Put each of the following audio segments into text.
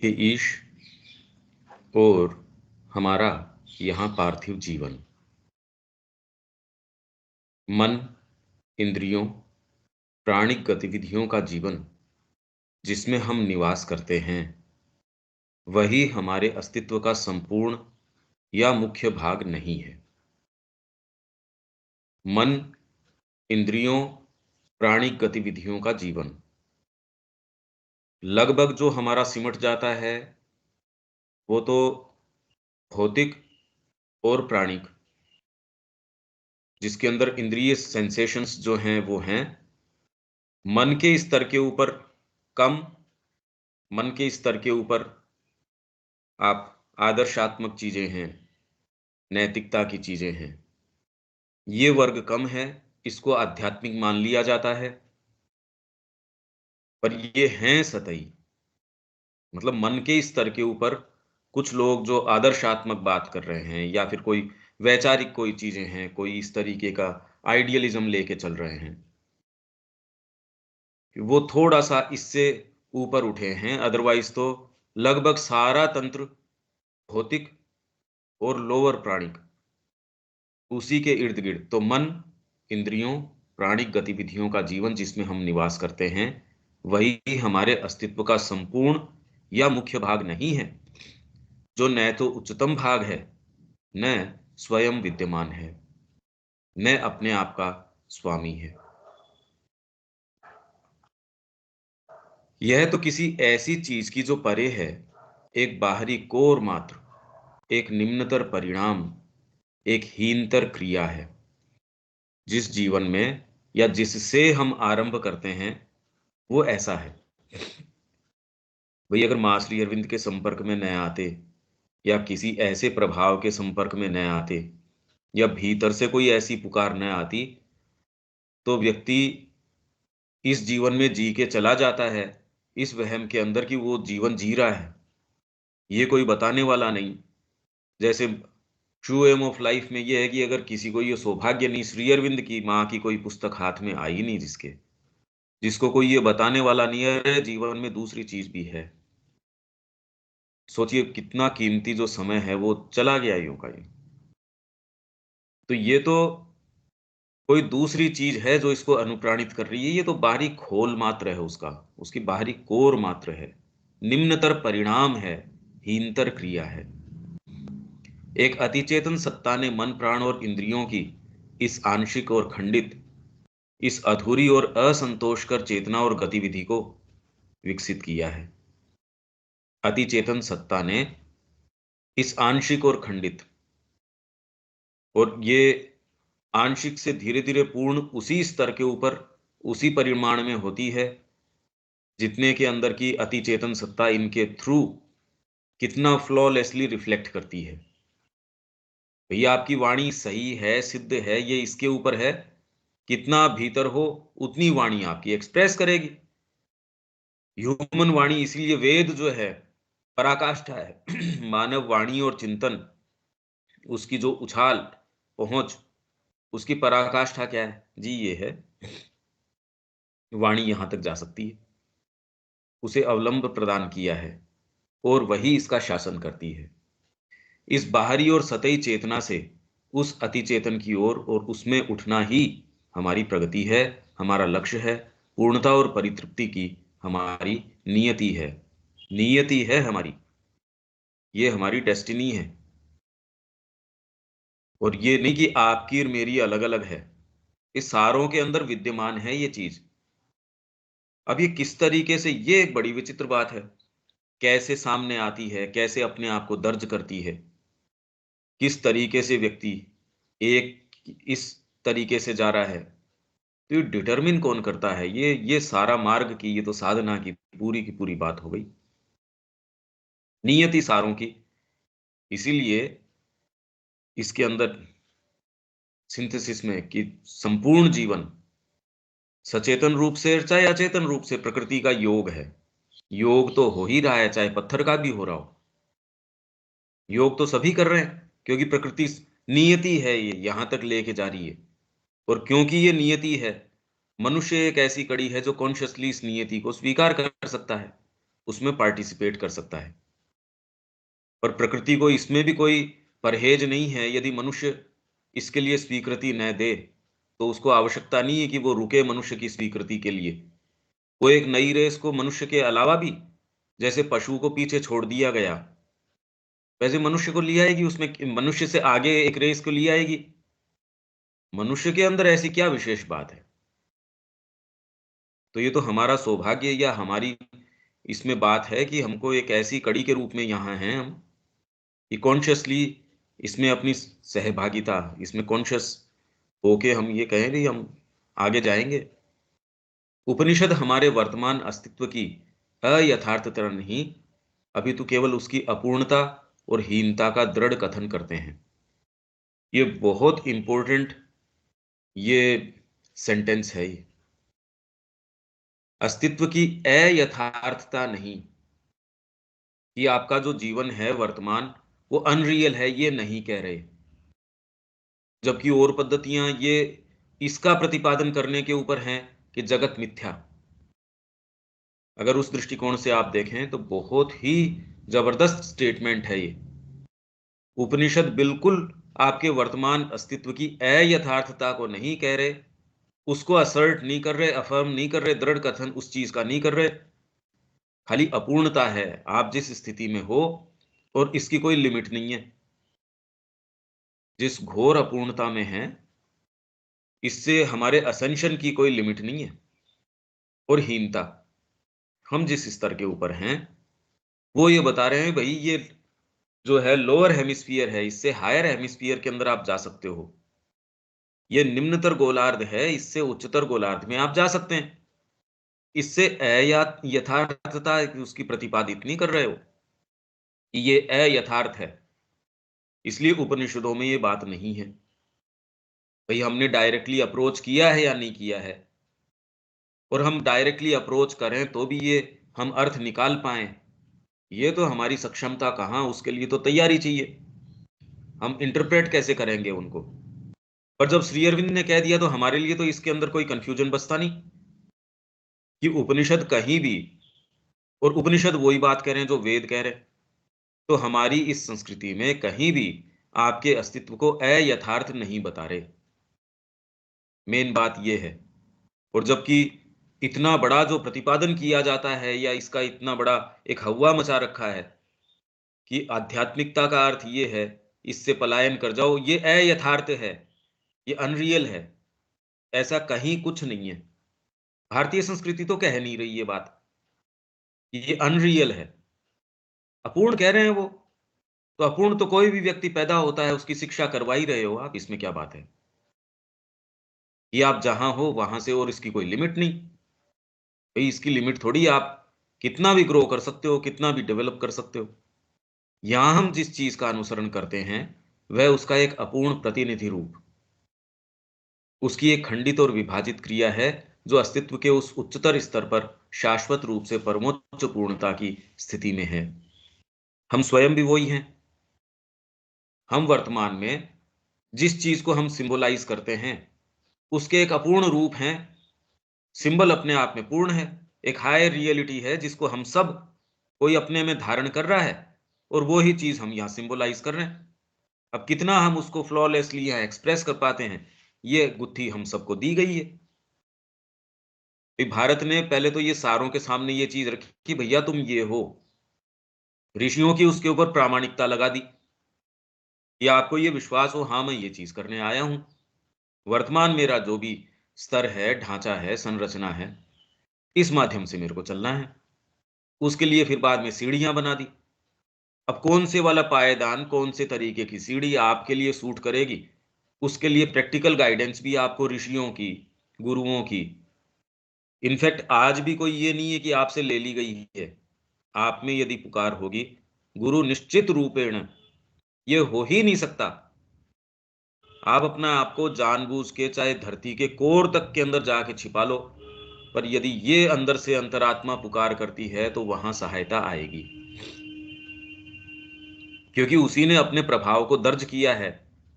हे ईश और हमारा यहाँ पार्थिव जीवन, मन, इंद्रियों, प्राणिक गतिविधियों का जीवन जिसमें हम निवास करते हैं, वही हमारे अस्तित्व का संपूर्ण या मुख्य भाग नहीं है। मन, इंद्रियों, प्राणिक गतिविधियों का जीवन लगभग जो हमारा सिमट जाता है, वो तो भौतिक और प्राणिक, जिसके अंदर इंद्रिय सेंसेशंस जो हैं वो हैं। मन के स्तर के ऊपर कम, मन के स्तर के ऊपर आप आदर्शात्मक चीजें हैं, नैतिकता की चीजें हैं। ये वर्ग कम है, इसको आध्यात्मिक मान लिया जाता है, पर ये हैं सतही। मतलब मन के स्तर के ऊपर कुछ लोग जो आदर्शात्मक बात कर रहे हैं या फिर कोई वैचारिक कोई चीजें हैं, कोई इस तरीके का आइडियलिज्म लेके चल रहे हैं, कि वो थोड़ा सा इससे ऊपर उठे हैं। अदरवाइज तो लगभग सारा तंत्र भौतिक और लोअर प्राणिक उसी के इर्द गिर्द। तो मन, इंद्रियों, प्राणिक गतिविधियों का जीवन जिसमें हम निवास करते हैं, वही हमारे अस्तित्व का संपूर्ण या मुख्य भाग नहीं है, जो न तो उच्चतम भाग है, न स्वयं विद्यमान है, न अपने आप का स्वामी है। यह तो किसी ऐसी चीज की जो परे है, एक बाहरी कोर मात्र, एक निम्नतर परिणाम, एक हीनतर क्रिया है, जिस जीवन में या जिससे हम आरंभ करते हैं वो ऐसा है। वही अगर मां श्री अरविंद के संपर्क में न आते, या किसी ऐसे प्रभाव के संपर्क में न आते, या भीतर से कोई ऐसी पुकार न आती, तो व्यक्ति इस जीवन में जी के चला जाता है, इस वहम के अंदर कि वो जीवन जी रहा है, ये कोई बताने वाला नहीं। जैसे ट्रू एम ऑफ लाइफ में ये है कि अगर किसी को ये सौभाग्य नहीं, श्री अरविंद की माँ की कोई पुस्तक हाथ में आई नहीं, जिसको कोई ये बताने वाला नहीं है जीवन में दूसरी चीज भी है, सोचिए कितना कीमती जो समय है वो चला गया यूं का यूं। तो ये तो कोई दूसरी चीज है जो इसको अनुप्राणित कर रही है, ये तो बाहरी खोल मात्र है उसका, उसकी बाहरी कोर मात्र है, निम्नतर परिणाम है, हीनतर क्रिया है। एक अतिचेतन सत्ता ने मन, प्राण और इंद्रियों की इस आंशिक और खंडित, इस अधूरी और असंतोषकर चेतना और गतिविधि को विकसित किया है। अतिचेतन सत्ता ने इस आंशिक और खंडित, और ये आंशिक से धीरे धीरे पूर्ण उसी स्तर के ऊपर, उसी परिमाण में होती है जितने के अंदर की अतिचेतन सत्ता इनके थ्रू कितना फ्लॉलेसली रिफ्लेक्ट करती है। भैया आपकी वाणी सही है, सिद्ध है, ये इसके ऊपर है, कितना भीतर हो उतनी वाणी आपकी एक्सप्रेस करेगी। ह्यूमन वाणी, इसीलिए वेद जो है पराकाष्ठा है। मानव वाणी और चिंतन, उसकी जो उछाल पहुंच, उसकी पराकाष्ठा क्या है जी? ये है वाणी यहां तक जा सकती है, उसे अवलंब प्रदान किया है और वही इसका शासन करती है। इस बाहरी और सतही चेतना से उस अतिचेतन की ओर और उसमें उठना ही हमारी प्रगति है, हमारा लक्ष्य है, पूर्णता और परितृप्ति की हमारी नियति है। नियति है हमारी, ये हमारी डेस्टिनी है। और ये नहीं कि आपकी और मेरी अलग अलग है, इस सारों के अंदर विद्यमान है ये चीज। अब ये किस तरीके से, ये एक बड़ी विचित्र बात है, कैसे सामने आती है, कैसे अपने आप को दर्ज करती है, किस तरीके से व्यक्ति एक इस तरीके से जा रहा है, तो ये डिटरमिन कौन करता है? ये सारा मार्ग की, ये तो साधना की पूरी बात हो गई, नियति सारों की। इसीलिए इसके अंदर सिंथेसिस में कि संपूर्ण जीवन सचेतन रूप से चाहे अचेतन रूप से प्रकृति का योग है। योग तो हो ही रहा है, चाहे पत्थर का भी हो रहा हो, योग तो सभी कर रहे हैं, क्योंकि प्रकृति नियति है, ये यहां तक लेके जा रही है। और क्योंकि ये नियति है, मनुष्य एक ऐसी कड़ी है जो कॉन्शियसली इस नियति को स्वीकार कर सकता है। उसमें पार्टिसिपेट कर सकता है। पर प्रकृति को इसमें भी कोई परहेज नहीं है। यदि मनुष्य इसके लिए स्वीकृति न दे, तो उसको आवश्यकता नहीं है कि वो रुके मनुष्य की स्वीकृति के लिए। वो एक नई रेस को मनुष्य के अलावा भी, जैसे पशु को पीछे छोड़ दिया गया, वैसे मनुष्य को ले आएगी, उसमें मनुष्य से आगे एक रेस को ले आएगी। मनुष्य के अंदर ऐसी क्या विशेष बात है? तो ये तो हमारा सौभाग्य या हमारी इसमें बात है कि हमको एक ऐसी कड़ी के रूप में यहाँ हैं हम, कि कॉन्शियसली इसमें अपनी सहभागिता, इसमें कॉन्शियस होके हम ये कहें कि हम आगे जाएंगे। उपनिषद हमारे वर्तमान अस्तित्व की अयथार्थता नहीं, अपितु केवल उसकी अपूर्णता और हीनता का दृढ़ कथन करते हैं। ये बहुत इंपॉर्टेंट ये सेंटेंस है ये। अस्तित्व की अयथार्थता नहीं, कि आपका जो जीवन है वर्तमान वो अनरियल है, ये नहीं कह रहे। जबकि और पद्धतियां ये इसका प्रतिपादन करने के ऊपर हैं कि जगत मिथ्या। अगर उस दृष्टिकोण से आप देखें तो बहुत ही जबरदस्त स्टेटमेंट है ये। उपनिषद बिल्कुल आपके वर्तमान अस्तित्व की अयथार्थता को नहीं कह रहे, उसको असर्ट नहीं कर रहे, अफर्म नहीं कर रहे, दृढ़ कथन उस चीज का नहीं कर रहे। खाली अपूर्णता है, आप जिस स्थिति में हो, और इसकी कोई लिमिट नहीं है। जिस घोर अपूर्णता में है, इससे हमारे असेंशन की कोई लिमिट नहीं है। और हीनता, हम जिस स्तर के ऊपर हैं, वो ये बता रहे हैं भाई ये जो है लोअर हेमिस्फीयर है, इससे हायर हेमिस्फीयर के अंदर आप जा सकते हो। ये निम्नतर गोलार्ध है, इससे उच्चतर गोलार्ध में आप जा सकते हैं। इससे यथार्थता उसकी प्रतिपादित नहीं कर रहे हो कि ये अयथार्थ है। इसलिए उपनिषदों में ये बात नहीं है। भाई हमने डायरेक्टली अप्रोच किया है या नहीं किया है, और हम डायरेक्टली अप्रोच करें तो भी ये हम अर्थ निकाल पाए, ये तो हमारी सक्षमता कहाँ, उसके लिए तो तैयारी चाहिए। हम इंटरप्रेट कैसे करेंगे उनको? पर जब श्री अरविंद ने कह दिया तो हमारे लिए तो इसके अंदर कोई कंफ्यूजन बचता नहीं कि उपनिषद कहीं भी, और उपनिषद वही बात कह रहे हैं जो वेद कह रहे हैं, तो हमारी इस संस्कृति में कहीं भी आपके अस्तित्व को अयथार्थ नहीं बता रहे। मेन बात यह है। और जबकि इतना बड़ा जो प्रतिपादन किया जाता है, या इसका इतना बड़ा एक हवा मचा रखा है कि आध्यात्मिकता का अर्थ ये है, इससे पलायन कर जाओ, ये अयथार्थ है, ये अनरियल है, ऐसा कहीं कुछ नहीं है। भारतीय संस्कृति तो कह नहीं रही ये बात, ये अनरियल है, अपूर्ण कह रहे हैं वो। तो अपूर्ण तो कोई भी व्यक्ति पैदा होता है, उसकी शिक्षा करवा ही रहे हो आप, इसमें क्या बात है? कि आप जहां हो वहां से, और इसकी कोई लिमिट नहीं। भाई इसकी लिमिट थोड़ी, आप कितना भी ग्रो कर सकते हो, कितना भी डेवलप कर सकते हो। यहां हम जिस चीज का अनुसरण करते हैं, वह उसका एक अपूर्ण प्रतिनिधि रूप, उसकी एक खंडित और विभाजित क्रिया है, जो अस्तित्व के उस उच्चतर स्तर पर शाश्वत रूप से परमोच्च पूर्णता की स्थिति में है। हम स्वयं भी वही हैं। हम वर्तमान में जिस चीज को हम सिंबलाइज करते हैं, उसके एक अपूर्ण रूप हैं। सिंबल अपने आप में पूर्ण है, एक हायर रियलिटी है जिसको हम सब कोई अपने में धारण कर रहा है, और वो ही चीज हम यहाँ सिंबलाइज कर रहे हैं। अब कितना हम उसको फ्लॉलेसली यहाँ एक्सप्रेस कर पाते हैं, ये गुत्थी हम सबको दी गई है। भारत ने पहले तो ये सारों के सामने ये चीज रखी कि भैया तुम ये हो। ऋषियों की उसके ऊपर प्रामाणिकता लगा दी, या आपको ये विश्वास हो हाँ मैं ये चीज करने आया हूं। वर्तमान मेरा जो भी स्तर है, ढांचा है, संरचना है, इस माध्यम से मेरे को चलना है। उसके लिए फिर बाद में सीढ़ियां बना दी। अब कौन से वाला पायदान, कौन से तरीके की सीढ़ी आपके लिए सूट करेगी, उसके लिए प्रैक्टिकल गाइडेंस भी आपको ऋषियों की, गुरुओं की। इनफैक्ट आज भी कोई ये नहीं है कि आपसे ले ली गई है। आप में यदि पुकार होगी, गुरु निश्चित रूपेण, ये हो ही नहीं सकता। आप अपना आपको जानबूझ के चाहे धरती के कोर तक के अंदर जाके छिपा लो, पर यदि ये अंदर से अंतरात्मा पुकार करती है तो वहां सहायता आएगी, क्योंकि उसी ने अपने प्रभाव को दर्ज किया है।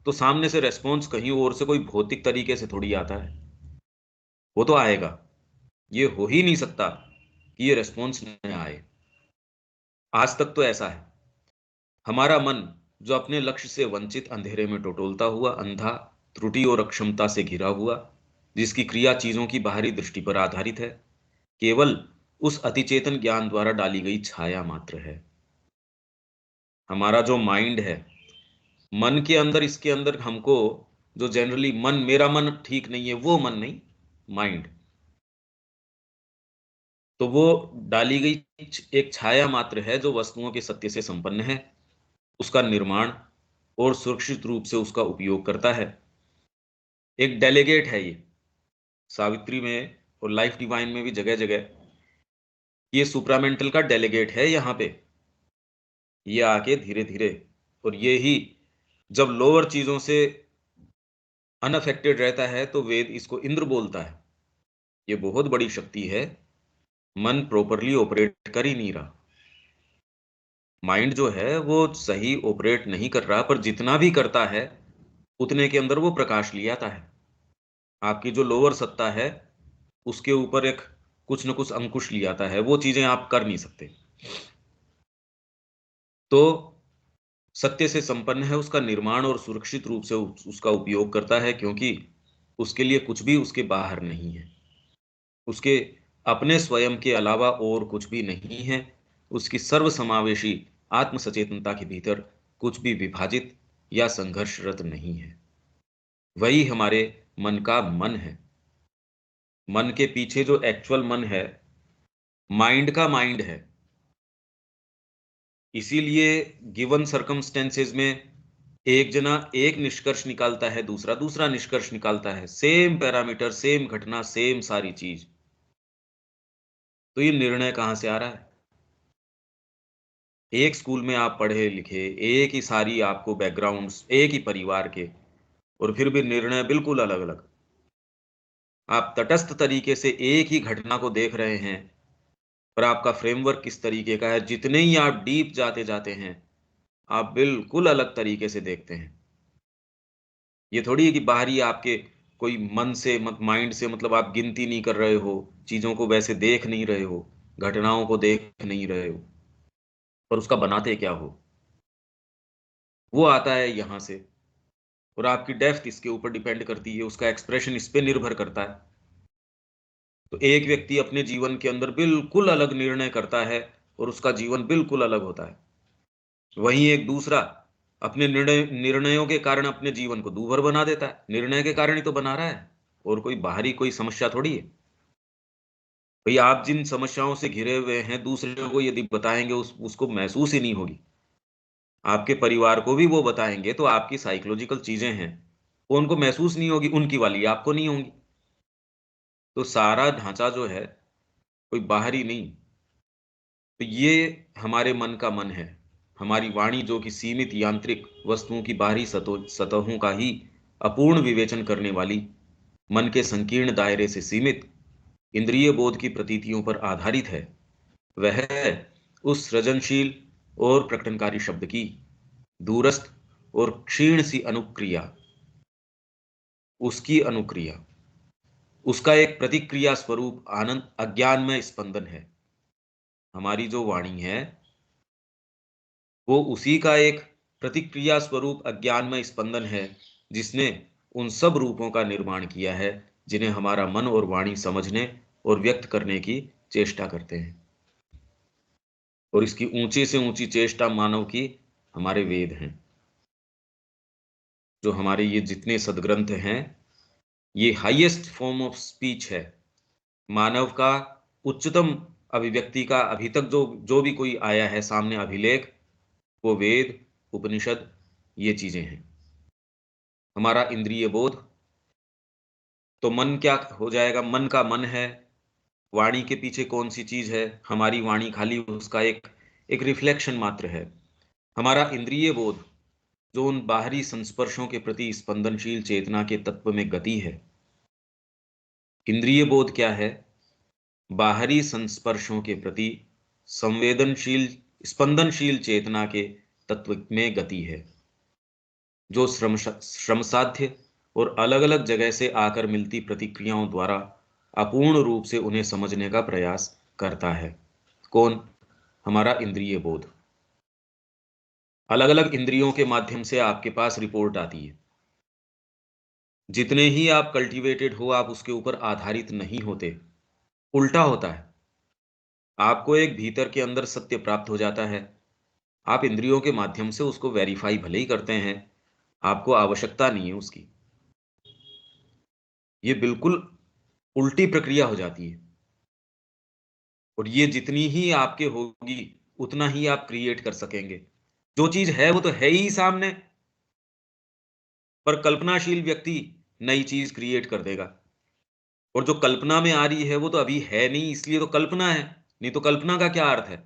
तो सामने से रेस्पॉन्स कहीं और से कोई भौतिक तरीके से थोड़ी आता है, वो तो आएगा। ये हो ही नहीं सकता कि ये रेस्पॉन्स न आए। आज तक तो ऐसा है। हमारा मन जो अपने लक्ष्य से वंचित अंधेरे में टटोलता हुआ, अंधा, त्रुटि और अक्षमता से घिरा हुआ, जिसकी क्रिया चीजों की बाहरी दृष्टि पर आधारित है, केवल उस अतिचेतन ज्ञान द्वारा डाली गई छाया मात्र है। हमारा जो माइंड है, मन के अंदर, इसके अंदर हमको जो जनरली मन, मेरा मन ठीक नहीं है, वो मन नहीं, माइंड, तो वो डाली गई एक छाया मात्र है जो वस्तुओं के सत्य से संपन्न है, उसका निर्माण और सुरक्षित रूप से उसका उपयोग करता है। एक डेलीगेट है ये, सावित्री में और लाइफ डिवाइन में भी जगह जगह ये सुप्रामेंटल का डेलीगेट है यहाँ पे। ये आके धीरे धीरे, और ये ही जब लोअर चीजों से अनअफेक्टेड रहता है तो वेद इसको इंद्र बोलता है। ये बहुत बड़ी शक्ति है। मन प्रॉपरली ऑपरेट कर ही नहीं रहा, माइंड जो है वो सही ऑपरेट नहीं कर रहा, पर जितना भी करता है उतने के अंदर वो प्रकाश ले आता है। आपकी जो लोअर सत्ता है उसके ऊपर एक कुछ न कुछ अंकुश ले आता है, वो चीजें आप कर नहीं सकते। तो सत्य से संपन्न है, उसका निर्माण और सुरक्षित रूप से उसका उपयोग करता है, क्योंकि उसके लिए कुछ भी उसके बाहर नहीं है, उसके अपने स्वयं के अलावा और कुछ भी नहीं है। उसकी सर्वसमावेशी आत्म सचेतनता के भीतर कुछ भी विभाजित या संघर्षरत नहीं है। वही हमारे मन का मन है। मन के पीछे जो एक्चुअल मन है, माइंड का माइंड है। इसीलिए गिवन सर्कमस्टेंसेस में एक जना एक निष्कर्ष निकालता है, दूसरा दूसरा निष्कर्ष निकालता है, सेम पैरामीटर, सेम घटना, सेम सारी चीज। तो ये निर्णय कहां से आ रहा है? एक स्कूल में आप पढ़े लिखे, एक ही सारी आपको बैकग्राउंड्स, एक ही परिवार के, और फिर भी निर्णय बिल्कुल अलग अलग। आप तटस्थ तरीके से एक ही घटना को देख रहे हैं, पर आपका फ्रेमवर्क किस तरीके का है, जितने ही आप डीप जाते जाते हैं आप बिल्कुल अलग तरीके से देखते हैं। ये थोड़ी है कि बाहरी आपके कोई मन से, माइंड से, मतलब आप गिनती नहीं कर रहे हो, चीजों को वैसे देख नहीं रहे हो, घटनाओं को देख नहीं रहे हो, पर उसका बनाते क्या हो, वो आता है यहां से। और आपकी डेप्थ इसके ऊपर डिपेंड करती है, उसका एक्सप्रेशन इस पे निर्भर करता है। तो एक व्यक्ति अपने जीवन के अंदर बिल्कुल अलग निर्णय करता है और उसका जीवन बिल्कुल अलग होता है। वहीं एक दूसरा अपने निर्णयों के कारण अपने जीवन को दूभर बना देता है। निर्णय के कारण ही तो बना रहा है, और कोई बाहरी कोई समस्या थोड़ी है। भाई आप जिन समस्याओं से घिरे हुए हैं, दूसरे को यदि बताएंगे उसको महसूस ही नहीं होगी। आपके परिवार को भी वो बताएंगे तो आपकी साइकोलॉजिकल चीजें हैं, वो उनको महसूस नहीं होगी, उनकी वाली आपको नहीं होंगी। तो सारा ढांचा जो है कोई बाहरी नहीं। तो ये हमारे मन का मन है। हमारी वाणी जो कि सीमित यांत्रिक वस्तुओं की बाहरी सतहों का ही अपूर्ण विवेचन करने वाली, मन के संकीर्ण दायरे से सीमित इंद्रिय बोध की प्रतीतियों पर आधारित है, वह उस सृजनशील और प्रकटनकारी शब्द की दूरस्थ और क्षीण सी अनुक्रिया, उसकी अनुक्रिया, उसका एक प्रतिक्रिया स्वरूप आनंद अज्ञान में स्पंदन है। हमारी जो वाणी है वो उसी का एक प्रतिक्रिया स्वरूप अज्ञान में स्पंदन है, जिसने उन सब रूपों का निर्माण किया है जिन्हें हमारा मन और वाणी समझने और व्यक्त करने की चेष्टा करते हैं। और इसकी ऊंची से ऊंची चेष्टा मानव की हमारे वेद हैं। जो हमारे ये जितने सदग्रंथ हैं, ये हाईएस्ट फॉर्म ऑफ स्पीच है, मानव का उच्चतम अभिव्यक्ति का अभी तक जो जो भी कोई आया है सामने अभिलेख, वो वेद, उपनिषद, ये चीजें हैं। हमारा इंद्रिय बोध, तो मन क्या हो जाएगा? मन का मन है। वाणी के पीछे कौन सी चीज है? हमारी वाणी खाली उसका एक एक रिफ्लेक्शन मात्र है। हमारा इंद्रिय बोध जो उन बाहरी संस्पर्शों के प्रति स्पंदनशील चेतना के तत्व में गति है। इंद्रिय बोध क्या है? बाहरी संस्पर्शों के प्रति संवेदनशील स्पंदनशील चेतना के तत्व में गति है, जो श्रम साध्य और अलग अलग जगह से आकर मिलती प्रतिक्रियाओं द्वारा अपूर्ण रूप से उन्हें समझने का प्रयास करता है। कौन? हमारा इंद्रिय बोध। अलग अलग इंद्रियों के माध्यम से आपके पास रिपोर्ट आती है। जितने ही आप कल्टीवेटेड हो, आप उसके ऊपर आधारित नहीं होते, उल्टा होता है। आपको एक भीतर के अंदर सत्य प्राप्त हो जाता है। आप इंद्रियों के माध्यम से उसको वेरीफाई भले ही करते हैं, आपको आवश्यकता नहीं है उसकी। ये बिल्कुल उल्टी प्रक्रिया हो जाती है। और ये जितनी ही आपके होगी, उतना ही आप क्रिएट कर सकेंगे। जो चीज है वो तो है ही सामने, पर कल्पनाशील व्यक्ति नई चीज क्रिएट कर देगा। और जो कल्पना में आ रही है वो तो अभी है नहीं, इसलिए तो कल्पना है। नहीं तो कल्पना का क्या अर्थ है?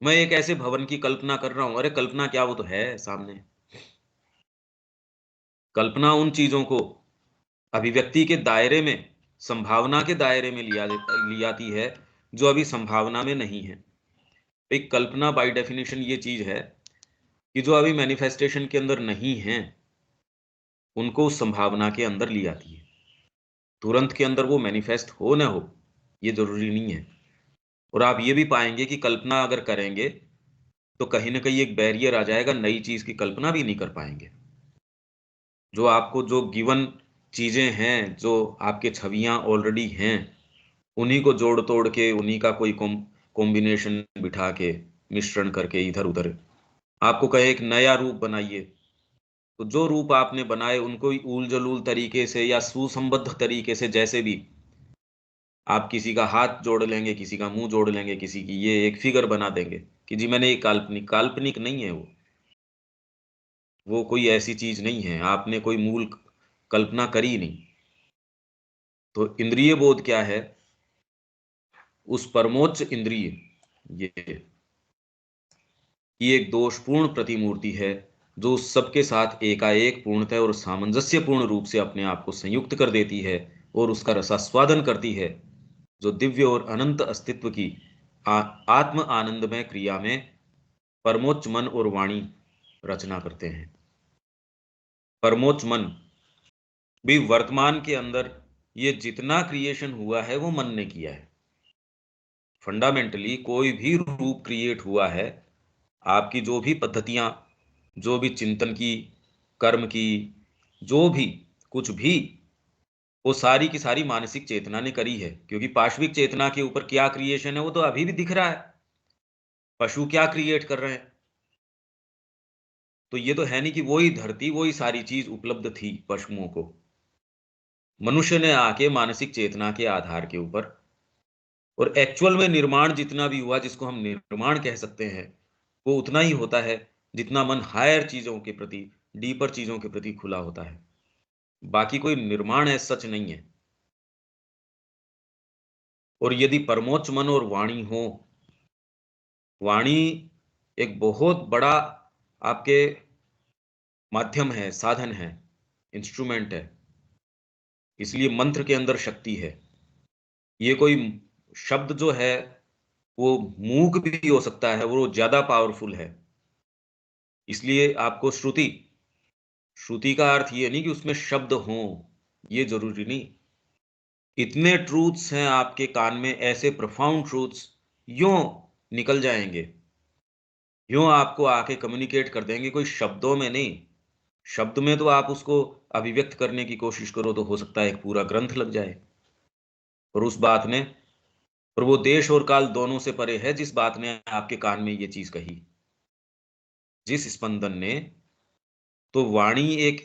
मैं एक ऐसे भवन की कल्पना कर रहा हूं, अरे कल्पना क्या, वो तो है सामने। कल्पना उन चीजों को अभिव्यक्ति के दायरे में, संभावना के दायरे में ली आती है, जो अभी संभावना में नहीं है। एक कल्पना बाय डेफिनेशन ये चीज है कि जो अभी मैनिफेस्टेशन के अंदर नहीं है, उनको उस संभावना के अंदर ली आती है। तुरंत के अंदर वो मैनिफेस्ट हो ना हो, ये जरूरी नहीं है। और आप ये भी पाएंगे कि कल्पना अगर करेंगे तो कहीं ना कहीं एक बैरियर आ जाएगा, नई चीज की कल्पना भी नहीं कर पाएंगे। जो आपको जो गिवन चीजें हैं, जो आपके छवियां ऑलरेडी हैं, उन्हीं को जोड़ तोड़ के, उन्हीं का कोई कॉम्बिनेशन बिठा के, मिश्रण करके इधर उधर आपको कहे एक नया रूप बनाइए, तो जो रूप आपने बनाए उनको ही ऊल जलूल तरीके से या सुसंबद्ध तरीके से, जैसे भी आप किसी का हाथ जोड़ लेंगे, किसी का मुंह जोड़ लेंगे, किसी की ये एक फिगर बना देंगे कि जी मैंने, एक काल्पनिक, काल्पनिक नहीं है वो कोई ऐसी चीज नहीं है, आपने कोई मूल कल्पना करी नहीं। तो इंद्रिय बोध क्या है? उस परमोच्च इंद्रिय, ये एक दोषपूर्ण प्रतिमूर्ति है, जो उस सबके साथ एकाएक पूर्णतः और सामंजस्यपूर्ण रूप से अपने आप को संयुक्त कर देती है और उसका रसास्वादन करती है, जो दिव्य और अनंत अस्तित्व की आत्म आनंदमय क्रिया में परमोच्च मन और वाणी रचना करते हैं। परमोच्च मन भी वर्तमान के अंदर, ये जितना क्रिएशन हुआ है वो मन ने किया है। फंडामेंटली कोई भी रूप क्रिएट हुआ है, आपकी जो भी पद्धतियां, जो भी चिंतन की, कर्म की, जो भी कुछ भी, वो सारी की सारी मानसिक चेतना ने करी है। क्योंकि पाशविक चेतना के ऊपर क्या क्रिएशन है वो तो अभी भी दिख रहा है। पशु क्या क्रिएट कर रहे हैं? तो ये तो है नहीं कि वही धरती, वही सारी चीज उपलब्ध थी पशुओं को। मनुष्य ने आके मानसिक चेतना के आधार के ऊपर, और एक्चुअल में निर्माण जितना भी हुआ, जिसको हम निर्माण कह सकते हैं, वो उतना ही होता है जितना मन हायर चीजों के प्रति, डीपर चीजों के प्रति खुला होता है। बाकी कोई निर्माण है सच नहीं है। और यदि परमोच्च मन और वाणी हो, वाणी एक बहुत बड़ा आपके माध्यम है, साधन है, इंस्ट्रूमेंट है। इसलिए मंत्र के अंदर शक्ति है। ये कोई शब्द जो है वो मूक भी हो सकता है, वो ज्यादा पावरफुल है। इसलिए आपको श्रुति, श्रुति का अर्थ ये नहीं कि उसमें शब्द हों, ये जरूरी नहीं। इतने ट्रूथ्स हैं आपके कान में, ऐसे प्रोफाउंड ट्रूथ्स यूं निकल जाएंगे, यूं आपको आके कम्युनिकेट कर देंगे, कोई शब्दों में नहीं। शब्द में तो आप उसको अभिव्यक्त करने की कोशिश करो तो हो सकता है एक पूरा ग्रंथ लग जाए। और उस बात ने, और वो देश और काल दोनों से परे है जिस बात ने आपके कान में ये चीज कही, जिस स्पंदन ने। तो वाणी एक,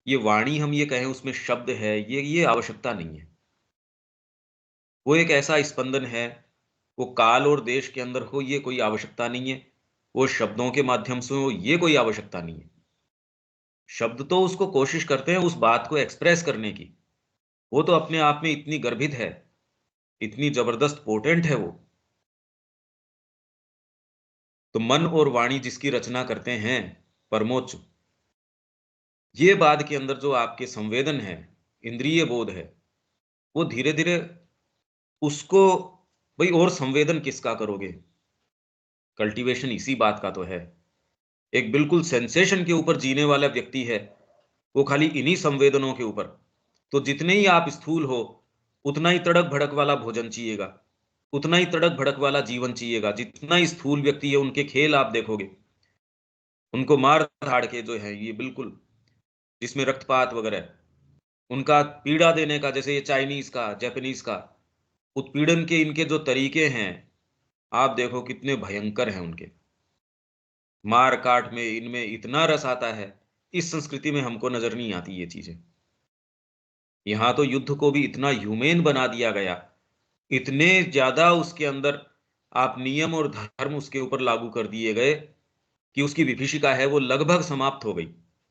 ये वाणी हम ये कहें उसमें शब्द है, ये आवश्यकता नहीं है। वो एक ऐसा स्पंदन है, वो काल और देश के अंदर हो, ये कोई आवश्यकता नहीं है। वो शब्दों के माध्यम से हो, ये कोई आवश्यकता नहीं है। शब्द तो उसको कोशिश करते हैं उस बात को एक्सप्रेस करने की, वो तो अपने आप में इतनी गर्भित है, इतनी जबरदस्त पोटेंट है वो। तो मन और वाणी जिसकी रचना करते हैं परमोच्च, ये बाद के अंदर जो आपके संवेदन है, इंद्रिय बोध है, वो धीरे धीरे उसको, भाई और संवेदन किसका करोगे? कल्टीवेशन इसी बात का तो है। एक बिल्कुल सेंसेशन के ऊपर जीने वाला व्यक्ति है, वो खाली इन्हीं संवेदनों के ऊपर। तो जितने ही आप स्थूल हो, उतना ही तड़क भड़क वाला भोजन चाहिएगा, उतना ही तड़क भड़क वाला जीवन चाहिएगा। जितना ही स्थूल व्यक्ति है, उनके खेल आप देखोगे, उनको मार धाड़ के जो है ये बिल्कुल, जिसमें रक्तपात वगैरह, उनका पीड़ा देने का, जैसे ये चाइनीज का, जापानीज का उत्पीड़न के इनके जो तरीके हैं, आप देखो कितने भयंकर हैं उनके। मार काट में इनमें इतना रस आता है, इस संस्कृति में हमको नजर नहीं आती ये चीजें। यहाँ तो युद्ध को भी इतना ह्यूमेन बना दिया गया, इतने ज्यादा उसके अंदर आप नियम और धर्म उसके ऊपर लागू कर दिए गए कि उसकी विभीषिका है वो लगभग समाप्त हो गई।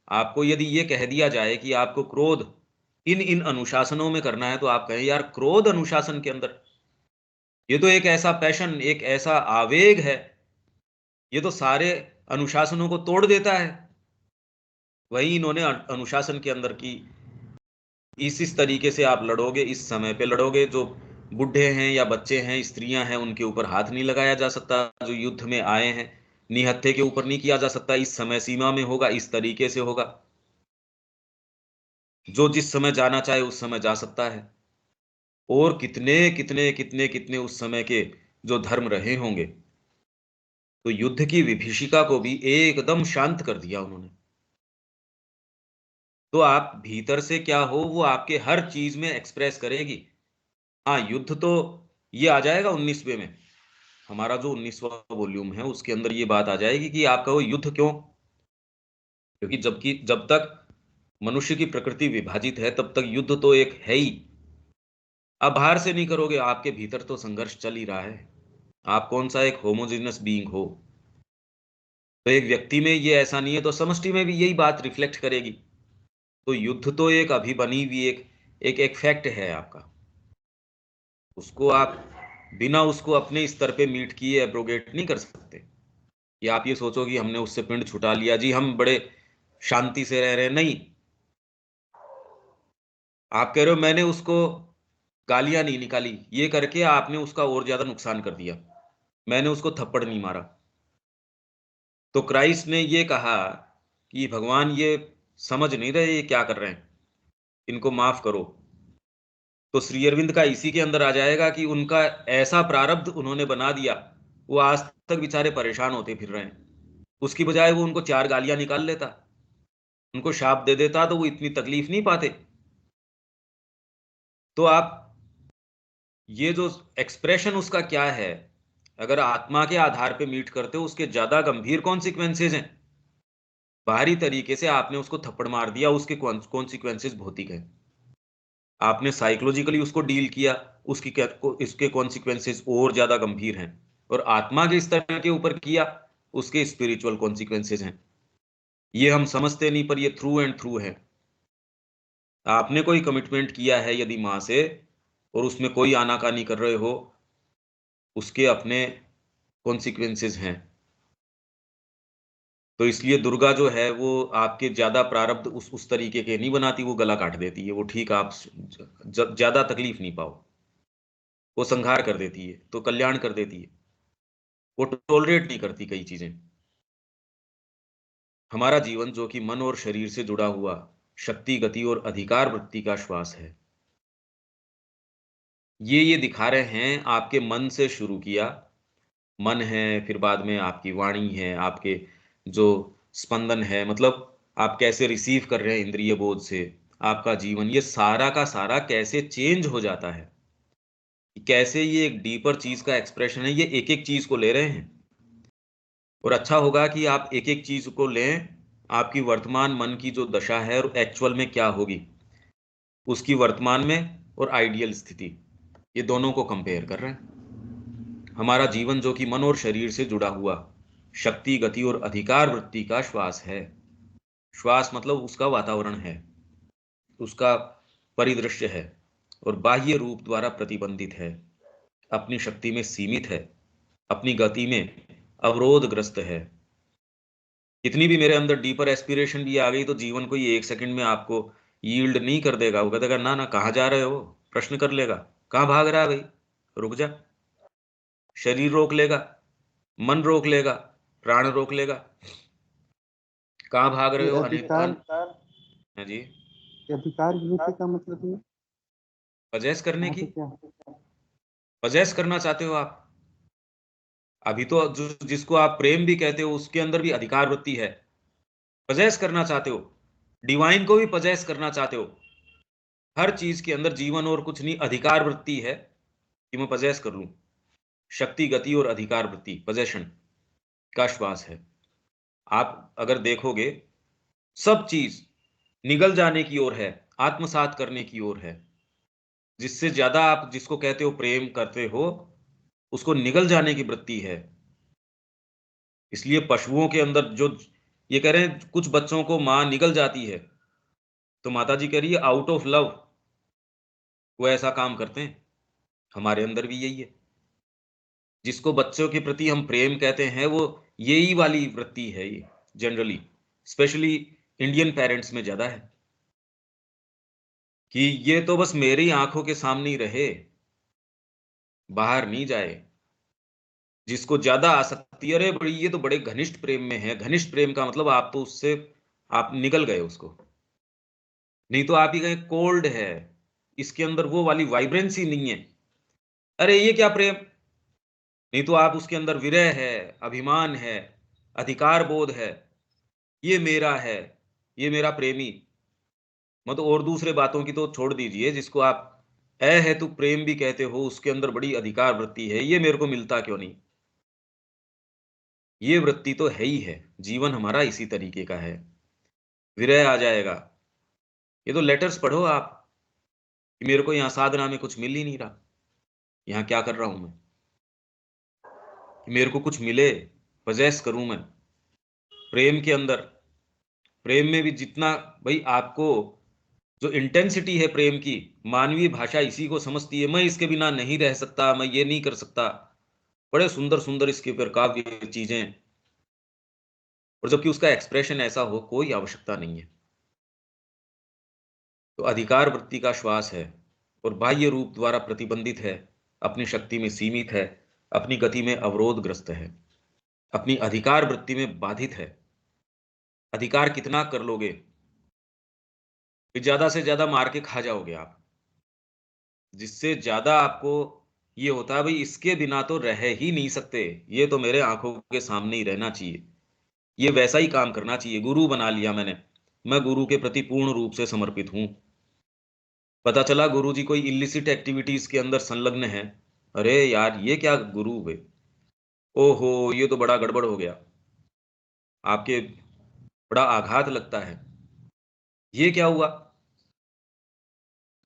आपको यदि ये कह दिया जाए कि आपको क्रोध इन इन अनुशासनों में करना है, तो आप कहें यार क्रोध अनुशासन के अंदर, ये तो एक ऐसा पैशन, एक ऐसा आवेग है, ये तो सारे अनुशासनों को तोड़ देता है। वही इन्होंने अनुशासन के अंदर की, इस तरीके से आप लड़ोगे, इस समय पे लड़ोगे, जो बूढ़े हैं या बच्चे हैं, स्त्रियां हैं, उनके ऊपर हाथ नहीं लगाया जा सकता, जो युद्ध में आए हैं निहत्थे के ऊपर नहीं किया जा सकता, इस समय सीमा में होगा, इस तरीके से होगा, जो जिस समय जाना चाहे उस समय जा सकता है। और कितने कितने कितने कितने उस समय के जो धर्म रहे होंगे, तो युद्ध की विभीषिका को भी एकदम शांत कर दिया उन्होंने। तो आप भीतर से क्या हो वो आपके हर चीज में एक्सप्रेस करेगी। हाँ, युद्ध तो ये आ जाएगा 19वें में, हमारा जो 19वां वॉल्यूम है उसके अंदर ये बात आ जाएगी कि आपका वो युद्ध क्यों, क्योंकि जब तक मनुष्य की प्रकृति विभाजित है तब तक युद्ध तो एक है ही। आप बाहर से नहीं करोगे, आपके भीतर तो संघर्ष चल ही रहा है। आप कौन सा एक होमोजेनस बीइंग हो, तो एक व्यक्ति में ये ऐसा नहीं है तो समष्टि में भी यही बात रिफ्लेक्ट करेगी। तो युद्ध तो एक अभी बनी हुई एक फैक्ट है आपका, उसको आप बिना उसको अपने स्तर पे मीट किए एब्रोगेट नहीं कर सकते। कि आप ये सोचो कि हमने उससे पिंड छुटा लिया जी, हम बड़े शांति से रह रहे हैं, नहीं। आप कह रहे हो मैंने उसको गालियां नहीं निकाली, ये करके आपने उसका और ज्यादा नुकसान कर दिया। मैंने उसको थप्पड़ नहीं मारा। तो क्राइस्ट ने ये कहा कि भगवान ये समझ नहीं रहे ये क्या कर रहे हैं, इनको माफ करो। तो श्री अरविंद का इसी के अंदर आ जाएगा कि उनका ऐसा प्रारब्ध उन्होंने बना दिया, वो आज तक बेचारे परेशान होते फिर रहे हैं। उसकी बजाय वो उनको 4 गालियां निकाल लेता, उनको शाप दे देता, तो वो इतनी तकलीफ नहीं पाते। तो आप ये जो एक्सप्रेशन उसका क्या है, अगर आत्मा के आधार पे मीट करते हो, उसके ज्यादा गंभीर कॉन्सिक्वेंसेज हैं। बाहरी तरीके से आपने उसको थप्पड़ मार दिया, उसके कॉन्सिक्वेंसेज भौतिक हैं। आपने साइकोलॉजिकली उसको डील किया, इसके कॉन्सिक्वेंसेज और ज्यादा गंभीर हैं। और आत्मा के स्तर के ऊपर किया, उसके स्पिरिचुअल कॉन्सिक्वेंसेज हैं। ये हम समझते नहीं, पर ये थ्रू एंड थ्रू है। आपने कोई कमिटमेंट किया है यदि माँ से, और उसमें कोई आनाकानी कर रहे हो, उसके अपने कॉन्सिक्वेंसेज हैं। तो इसलिए दुर्गा जो है वो आपके ज्यादा प्रारब्ध उस तरीके के नहीं बनाती, वो गला काट देती है, वो ठीक आप ज्यादा तकलीफ नहीं पाओ, वो संहार कर देती है, तो कल्याण कर देती है। वो टॉलरेट नहीं करती कई चीजें। हमारा जीवन जो कि मन और शरीर से जुड़ा हुआ शक्ति, गति और अधिकार वृत्ति का श्वास है, ये दिखा रहे हैं। आपके मन से शुरू किया, मन है, फिर बाद में आपकी वाणी है, आपके जो स्पंदन है, मतलब आप कैसे रिसीव कर रहे हैं इंद्रिय बोध से, आपका जीवन, ये सारा का सारा कैसे चेंज हो जाता है, कैसे ये एक डीपर चीज का एक्सप्रेशन है। ये एक एक चीज को ले रहे हैं। और अच्छा होगा कि आप एक एक चीज को लें, आपकी वर्तमान मन की जो दशा है और एक्चुअल में क्या होगी, उसकी वर्तमान में और आइडियल स्थिति, ये दोनों को कंपेयर कर रहे हैं। हमारा जीवन जो कि मन और शरीर से जुड़ा हुआ शक्ति, गति और अधिकार वृत्ति का श्वास है। श्वास मतलब उसका वातावरण है, उसका परिदृश्य है, और बाह्य रूप द्वारा प्रतिबंधित है, अपनी शक्ति में सीमित है, अपनी गति में अवरोधग्रस्त है। कितनी भी मेरे अंदर डीपर एस्पिरेशन भी आ गई तो जीवन को ये 1 सेकंड में आपको यील्ड नहीं कर देगा। वो कहता ना ना, कहाँ जा रहे हो, प्रश्न कर लेगा, कहाँ भाग रहा है भाई, रुक जा। शरीर रोक लेगा, मन रोक लेगा, प्राण रोक लेगा, कहाँ भाग रहे ये हो, अनेक अधिकार, है जी। ये अधिकार विभूति का मतलब ये पजेस करने यहाँ की, पे क्या पजेस करना चाहते हो आप। अभी तो जो जिसको आप प्रेम भी कहते हो उसके अंदर भी अधिकार वृत्ति है। पजेस करना चाहते हो, डिवाइन को भी पजेस करना चाहते हो। हर चीज के अंदर जीवन और कुछ नहीं, अधिकार वृत्ति है कि मैं पजेस कर लूं। शक्ति, गति और अधिकार वृत्ति, पजेशन का श्वास है। आप अगर देखोगे, सब चीज निगल जाने की ओर है, आत्मसात करने की ओर है। जिससे ज्यादा आप जिसको कहते हो प्रेम करते हो, उसको निगल जाने की वृत्ति है। इसलिए पशुओं के अंदर जो ये कह रहे हैं, कुछ बच्चों को मां निगल जाती है, तो माता जी कह रही है आउट ऑफ लव वो ऐसा काम करते हैं। हमारे अंदर भी यही है। जिसको बच्चों के प्रति हम प्रेम कहते हैं, वो यही वाली वृत्ति है। ये जनरली, स्पेशली इंडियन पेरेंट्स में ज्यादा है कि ये तो बस मेरी आंखों के सामने ही रहे, बाहर नहीं जाए। जिसको ज्यादा आसक्ति, अरे बड़ी ये तो बड़े घनिष्ठ प्रेम में है। घनिष्ठ प्रेम का मतलब आप तो उससे आप निकल गए उसको, नहीं तो आप ही कहें कोल्ड है, इसके अंदर वो वाली वाइब्रेंसी नहीं है, अरे ये क्या प्रेम। नहीं तो आप उसके अंदर विरह है, अभिमान है, अधिकार बोध है, ये मेरा है, ये मेरा प्रेमी। मतलब और दूसरे बातों की तो छोड़ दीजिए, जिसको आप है तू प्रेम भी कहते हो, उसके अंदर बड़ी अधिकार वृत्ति है, ये मेरे को मिलता क्यों नहीं। ये वृत्ति तो है ही है। जीवन हमारा इसी तरीके का है। विरह आ जाएगा। ये तो लेटर्स पढ़ो आप कि मेरे को यहाँ साधना में कुछ मिल ही नहीं रहा, यहाँ क्या कर रहा हूं मैं, कि मेरे को कुछ मिले, पजेस करूं मैं। प्रेम के अंदर, प्रेम में भी जितना, भाई आपको जो इंटेंसिटी है प्रेम की, मानवीय भाषा इसी को समझती है। मैं इसके बिना नहीं रह सकता, मैं ये नहीं कर सकता। बड़े सुंदर सुंदर इसके ऊपर काव्य चीजें, और जबकि उसका एक्सप्रेशन ऐसा हो, कोई आवश्यकता नहीं है। तो अधिकार वृत्ति का श्वास है, और बाह्य रूप द्वारा प्रतिबंधित है, अपनी शक्ति में सीमित है, अपनी गति में अवरोधग्रस्त है, अपनी अधिकार वृत्ति में बाधित है। अधिकार कितना कर लोगे कि ज्यादा से ज्यादा मार के खा जाओगे आप। जिससे ज्यादा आपको ये होता है, भाई इसके बिना तो रह ही नहीं सकते, ये तो मेरे आंखों के सामने ही रहना चाहिए, ये वैसा ही काम करना चाहिए। गुरु बना लिया मैंने, मैं गुरु के प्रति पूर्ण रूप से समर्पित हूं। पता चला गुरु जी कोई इलिसिट एक्टिविटीज के अंदर संलग्न है, अरे यार ये क्या गुरु हुए, ओहो ये तो बड़ा गड़बड़ हो गया, आपके बड़ा आघात लगता है। ये क्या हुआ,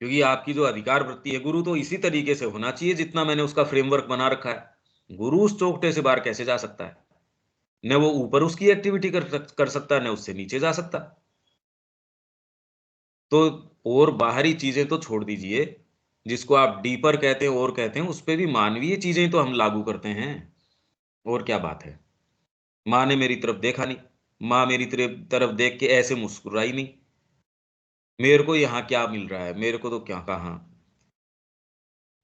क्योंकि आपकी जो अधिकार वृत्ति है, गुरु तो इसी तरीके से होना चाहिए जितना मैंने उसका फ्रेमवर्क बना रखा है। गुरु उस चौकटे से बाहर कैसे जा सकता है। न वो ऊपर उसकी एक्टिविटी कर सकता है, न उससे नीचे जा सकता। तो और बाहरी चीजें तो छोड़ दीजिए, जिसको आप डीपर कहते हैं और कहते हैं, उस पे भी मानवीय चीजें तो हम लागू करते हैं। और क्या बात है। माँ ने मेरी तरफ देखा नहीं, माँ मेरी तरफ देख के ऐसे मुस्कुराई नहीं, मेरे को यहाँ क्या मिल रहा है, मेरे को तो क्या कहाँ।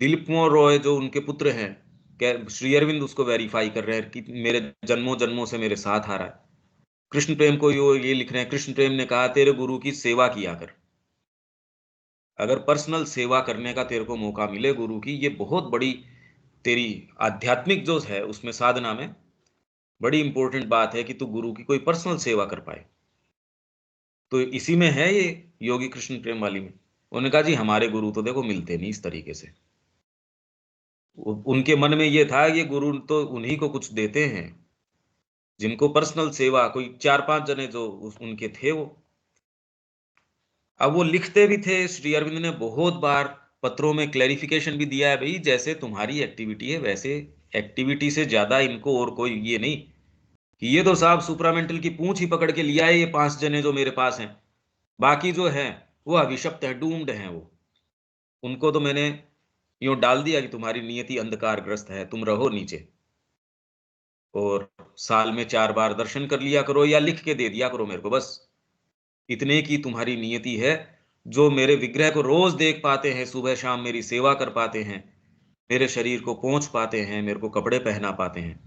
दिलीप कुमार रॉय जो उनके पुत्र हैं, श्री अरविंद उसको वेरीफाई कर रहे हैं कि मेरे जन्मों जन्मों से मेरे साथ आ रहा है। कृष्ण प्रेम को ये लिख रहे हैं, कृष्ण प्रेम ने कहा तेरे गुरु की सेवा किया कर। अगर पर्सनल सेवा करने का तेरे को मौका मिले गुरु की, ये बहुत बड़ी तेरी आध्यात्मिक जो है उसमें, साधना में बड़ी इंपॉर्टेंट बात है कि तू गुरु की कोई पर्सनल सेवा कर पाए। तो इसी में है ये, योगी कृष्ण प्रेम वाली में। उन्होंने कहा जी हमारे गुरु तो देखो मिलते नहीं इस तरीके से। उनके मन में ये था कि गुरु तो उन्हीं को कुछ देते हैं, जिनको पर्सनल सेवा कोई चार पांच जने जो उनके थे वो। अब वो लिखते भी थे, श्री अरविंद ने बहुत बार पत्रों में क्लैरिफिकेशन भी दिया है, भाई जैसे तुम्हारी एक्टिविटी है वैसे एक्टिविटी से ज्यादा इनको और कोई ये नहीं, कि ये तो साहब सुप्रामेंटल की पूंछ ही पकड़ के लिया है ये पांच जने जो मेरे पास हैं, बाकी जो है वो अभिशप्त है, डूम्ड है वो। उनको तो मैंने यूं डाल दिया कि तुम्हारी नियति अंधकारग्रस्त है, तुम रहो नीचे, और साल में 4 बार दर्शन कर लिया करो, या लिख के दे दिया करो मेरे को, बस इतने की तुम्हारी नियति है। जो मेरे विग्रह को रोज देख पाते हैं, सुबह शाम मेरी सेवा कर पाते हैं, मेरे शरीर को पोंछ पाते हैं, मेरे को कपड़े पहना पाते हैं,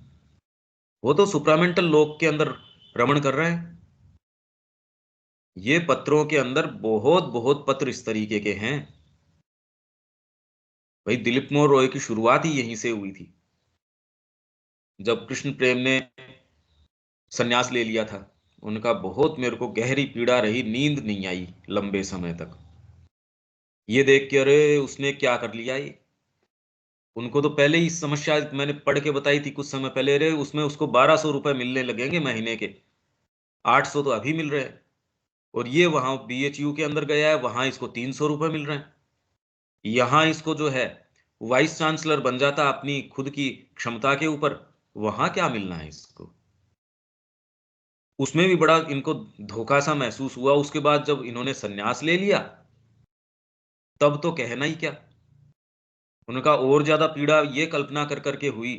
वो तो सुप्रामेंटल लोक के अंदर रमण कर रहे हैं। ये पत्रों के अंदर बहुत बहुत पत्र इस तरीके के हैं। भाई दिलीप मोहन रॉय की शुरुआत ही यहीं से हुई थी, जब कृष्ण प्रेम ने सन्यास ले लिया था। उनका बहुत मेरे को गहरी पीड़ा रही, नींद नहीं आई लंबे समय तक, ये देख के अरे उसने क्या कर लिया ये। उनको तो पहले ही समस्या मैंने पढ़ के बताई थी कुछ समय पहले, रे उसमें उसको 1200 रुपए मिलने लगेंगे महीने के, 800 तो अभी मिल रहे हैं। और ये वहां बीएचयू के अंदर गया है, वहां इसको 300 रुपए मिल रहे हैं। यहाँ इसको जो है वाइस चांसलर बन जाता अपनी खुद की क्षमता के ऊपर, वहां क्या मिलना है इसको। उसमें भी बड़ा इनको धोखा सा महसूस हुआ उसके बाद, जब इन्होंने सन्यास ले लिया तब तो कहना ही क्या। उनका और ज्यादा पीड़ा ये कल्पना कर करके हुई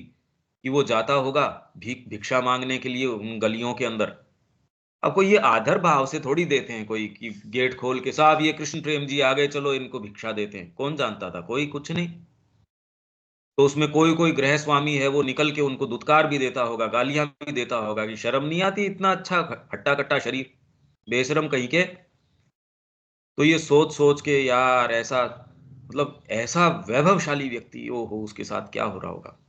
कि वो जाता होगा भिक्षा मांगने के लिए उन गलियों के अंदर। अब कोई ये आदर भाव से थोड़ी देते हैं कोई कि गेट खोल के साहब ये कृष्ण प्रेम जी आ गए चलो इनको भिक्षा देते हैं, कौन जानता था, कोई कुछ नहीं। तो उसमें कोई कोई गृह स्वामी है वो निकल के उनको दुत्कार भी देता होगा, गालियां भी देता होगा कि शर्म नहीं आती इतना अच्छा हट्टा कट्टा शरीर, बेशरम कहीं के। तो ये सोच सोच के यार ऐसा, मतलब ऐसा वैभवशाली व्यक्ति, ओ हो उसके साथ क्या हो रहा होगा।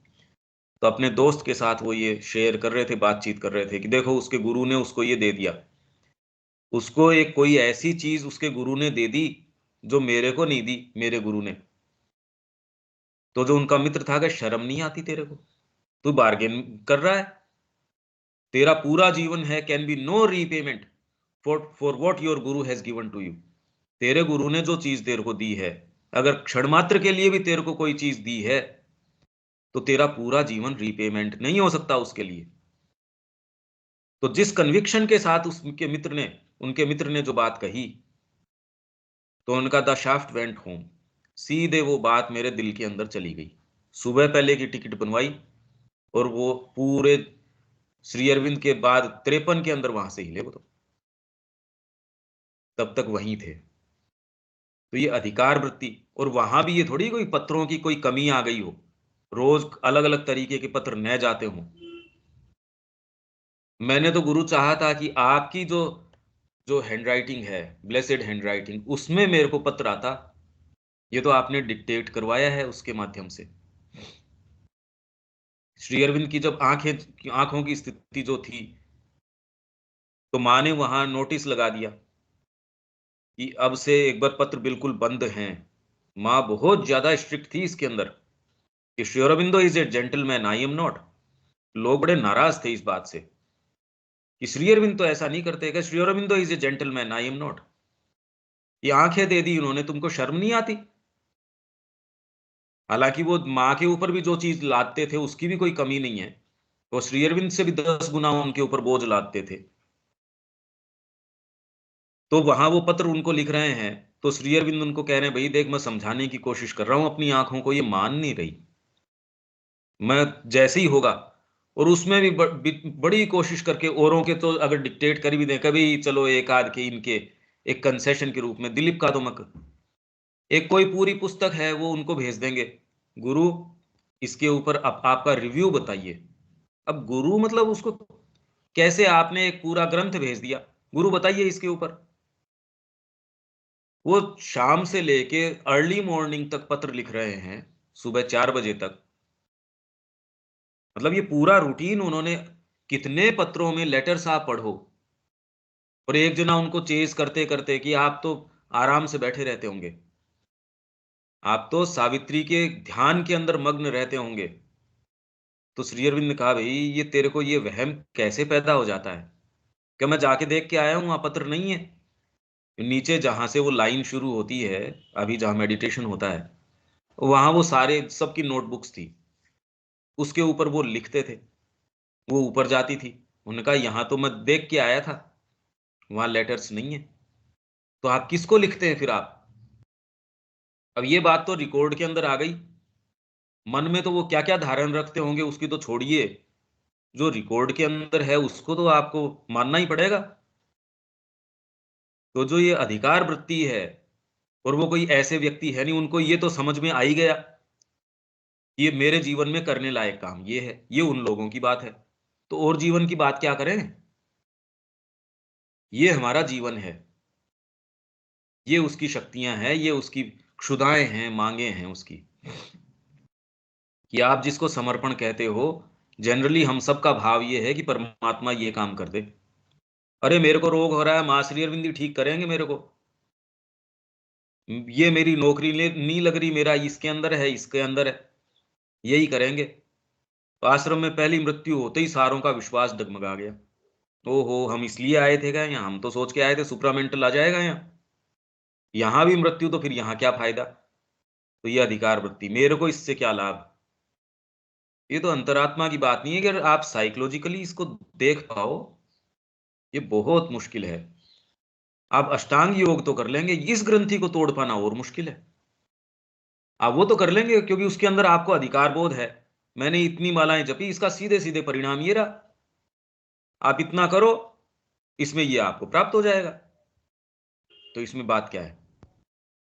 तो अपने दोस्त के साथ वो ये शेयर कर रहे थे, बातचीत कर रहे थे कि देखो उसके गुरु ने उसको ये दे दिया, उसको एक कोई ऐसी चीज उसके गुरु ने दे दी जो मेरे को नहीं दी मेरे गुरु ने। तो जो उनका मित्र था कि शर्म नहीं आती तेरे को, तू बार्गेन कर रहा है, तेरा पूरा जीवन है can be no repayment for what your guru has given to you. तेरे गुरु ने जो चीज तेरे को दी है, अगर क्षण मात्र के लिए भी तेरे को कोई चीज दी है, तो तेरा पूरा जीवन रीपेमेंट नहीं हो सकता उसके लिए। तो जिस कन्विक्शन के साथ उनके मित्र ने जो बात कही, तो उनका द शाफ्ट वेंट होम, सीधे वो बात मेरे दिल के अंदर चली गई। सुबह पहले की टिकट बनवाई, और वो पूरे श्री अरविंद के बाद 53 के अंदर वहां से हिले वो तो, तब तक वहीं थे। तो ये अधिकार वृत्ति, और वहां भी ये थोड़ी कोई पत्रों की कोई कमी आ गई हो, रोज अलग अलग तरीके के पत्र न जाते हों। मैंने तो गुरु चाहा था कि आपकी जो जो हैंडराइटिंग है, ब्लेसेड हैंडराइटिंग, उसमें मेरे को पत्र आता। ये तो आपने डिक्टेट करवाया है उसके माध्यम से। श्री अरविंद की जब आंखों की स्थिति जो थी, तो माँ ने वहां नोटिस लगा दिया कि अब से एक बार पत्र बिल्कुल बंद हैं। माँ बहुत ज्यादा स्ट्रिक्ट थी इसके अंदर कि Shri Aurobindo is a gentleman, I am not. लोग बड़े नाराज थे इस बात से कि श्री अरविंद तो ऐसा नहीं करते, कि Shri Aurobindo is a gentleman, I am not. ये आंखें दे दी उन्होंने, तुमको शर्म नहीं आती। हालांकि वो माँ के ऊपर भी जो चीज लादते थे उसकी भी कोई कमी नहीं है, वो श्री अरविंद से भी 10 गुना उनके ऊपर बोझ लादते थे। तो वहां वो पत्र उनको लिख रहे हैं, तो श्री अरविंद उनको कह रहे हैं भाई देख मैं समझाने की कोशिश कर रहा हूं अपनी आंखों को, ये मान नहीं रही, मैं जैसे ही होगा। और उसमें भी बड़ी कोशिश करके औरों के तो अगर डिक्टेट कर भी दें कभी, चलो एक आध के इनके एक कंसेशन के रूप में दिलीप का तो मक एक कोई पूरी पुस्तक है वो उनको भेज देंगे, गुरु इसके ऊपर आपका रिव्यू बताइए। अब गुरु मतलब उसको कैसे आपने एक पूरा ग्रंथ भेज दिया, गुरु बताइए इसके ऊपर। वो शाम से लेके अर्ली मॉर्निंग तक पत्र लिख रहे हैं, सुबह 4 बजे तक। मतलब ये पूरा रूटीन उन्होंने, कितने पत्रों में लेटर्स आप पढ़ो, और एक जना उनको चेज करते करते कि आप तो आराम से बैठे रहते होंगे, आप तो सावित्री के ध्यान के अंदर मग्न रहते होंगे। तो श्री अरविंद ने कहा भाई ये तेरे को ये वहम कैसे पैदा हो जाता है, क्या मैं जाके देख के आया हूं वहां पत्र नहीं है। नीचे जहां से वो लाइन शुरू होती है, अभी जहां मेडिटेशन होता है, वहां वो सारे सबकी नोटबुक्स थी, उसके ऊपर वो लिखते थे। वो ऊपर जाती थी, उनका यहां तो मैं देख के आया था, वहां लेटर्स नहीं है, तो आप किसको लिखते हैं फिर आप। अब ये बात तो रिकॉर्ड के अंदर आ गई, मन में तो वो क्या क्या धारण रखते होंगे उसकी तो छोड़िए, जो रिकॉर्ड के अंदर है उसको तो आपको मानना ही पड़ेगा। तो जो ये अधिकार वृत्ति है, और वो कोई ऐसे व्यक्ति है नहीं, उनको ये तो समझ में आ ही गया, ये मेरे जीवन में करने लायक काम ये है, ये उन लोगों की बात है, तो और जीवन की बात क्या करें। ये हमारा जीवन है, ये उसकी शक्तियां हैं, ये उसकी क्षुधाएं हैं, मांगे हैं उसकी। कि आप जिसको समर्पण कहते हो, जनरली हम सबका भाव ये है कि परमात्मा ये काम कर दे। अरे मेरे को रोग हो रहा है, मांसरी अरविंदी ठीक करेंगे मेरे को। ये मेरी नौकरी नहीं लग रही, मेरा इसके अंदर है, इसके अंदर है, यही करेंगे। तो आश्रम में पहली मृत्यु होते ही सारों का विश्वास डगमगा गया। ओहो, हम इसलिए आए थे क्या यहाँ? हम तो सोच के आए थे सुप्रामेंटल आ जाएगा यहाँ। यहाँ भी मृत्यु, तो फिर यहाँ क्या फायदा? तो ये अधिकार वृत्ति, मेरे को इससे क्या लाभ? ये तो अंतरात्मा की बात नहीं है कि अगर आप साइकोलॉजिकली इसको देख पाओ, ये बहुत मुश्किल है। आप अष्टांग योग तो कर लेंगे, इस ग्रंथि को तोड़ पाना और मुश्किल है। आप वो तो कर लेंगे क्योंकि उसके अंदर आपको अधिकार बोध है। मैंने इतनी मालाएं जपी, इसका सीधे सीधे परिणाम ये रहा। आप इतना करो, इसमें ये आपको प्राप्त हो जाएगा। तो इसमें बात क्या है?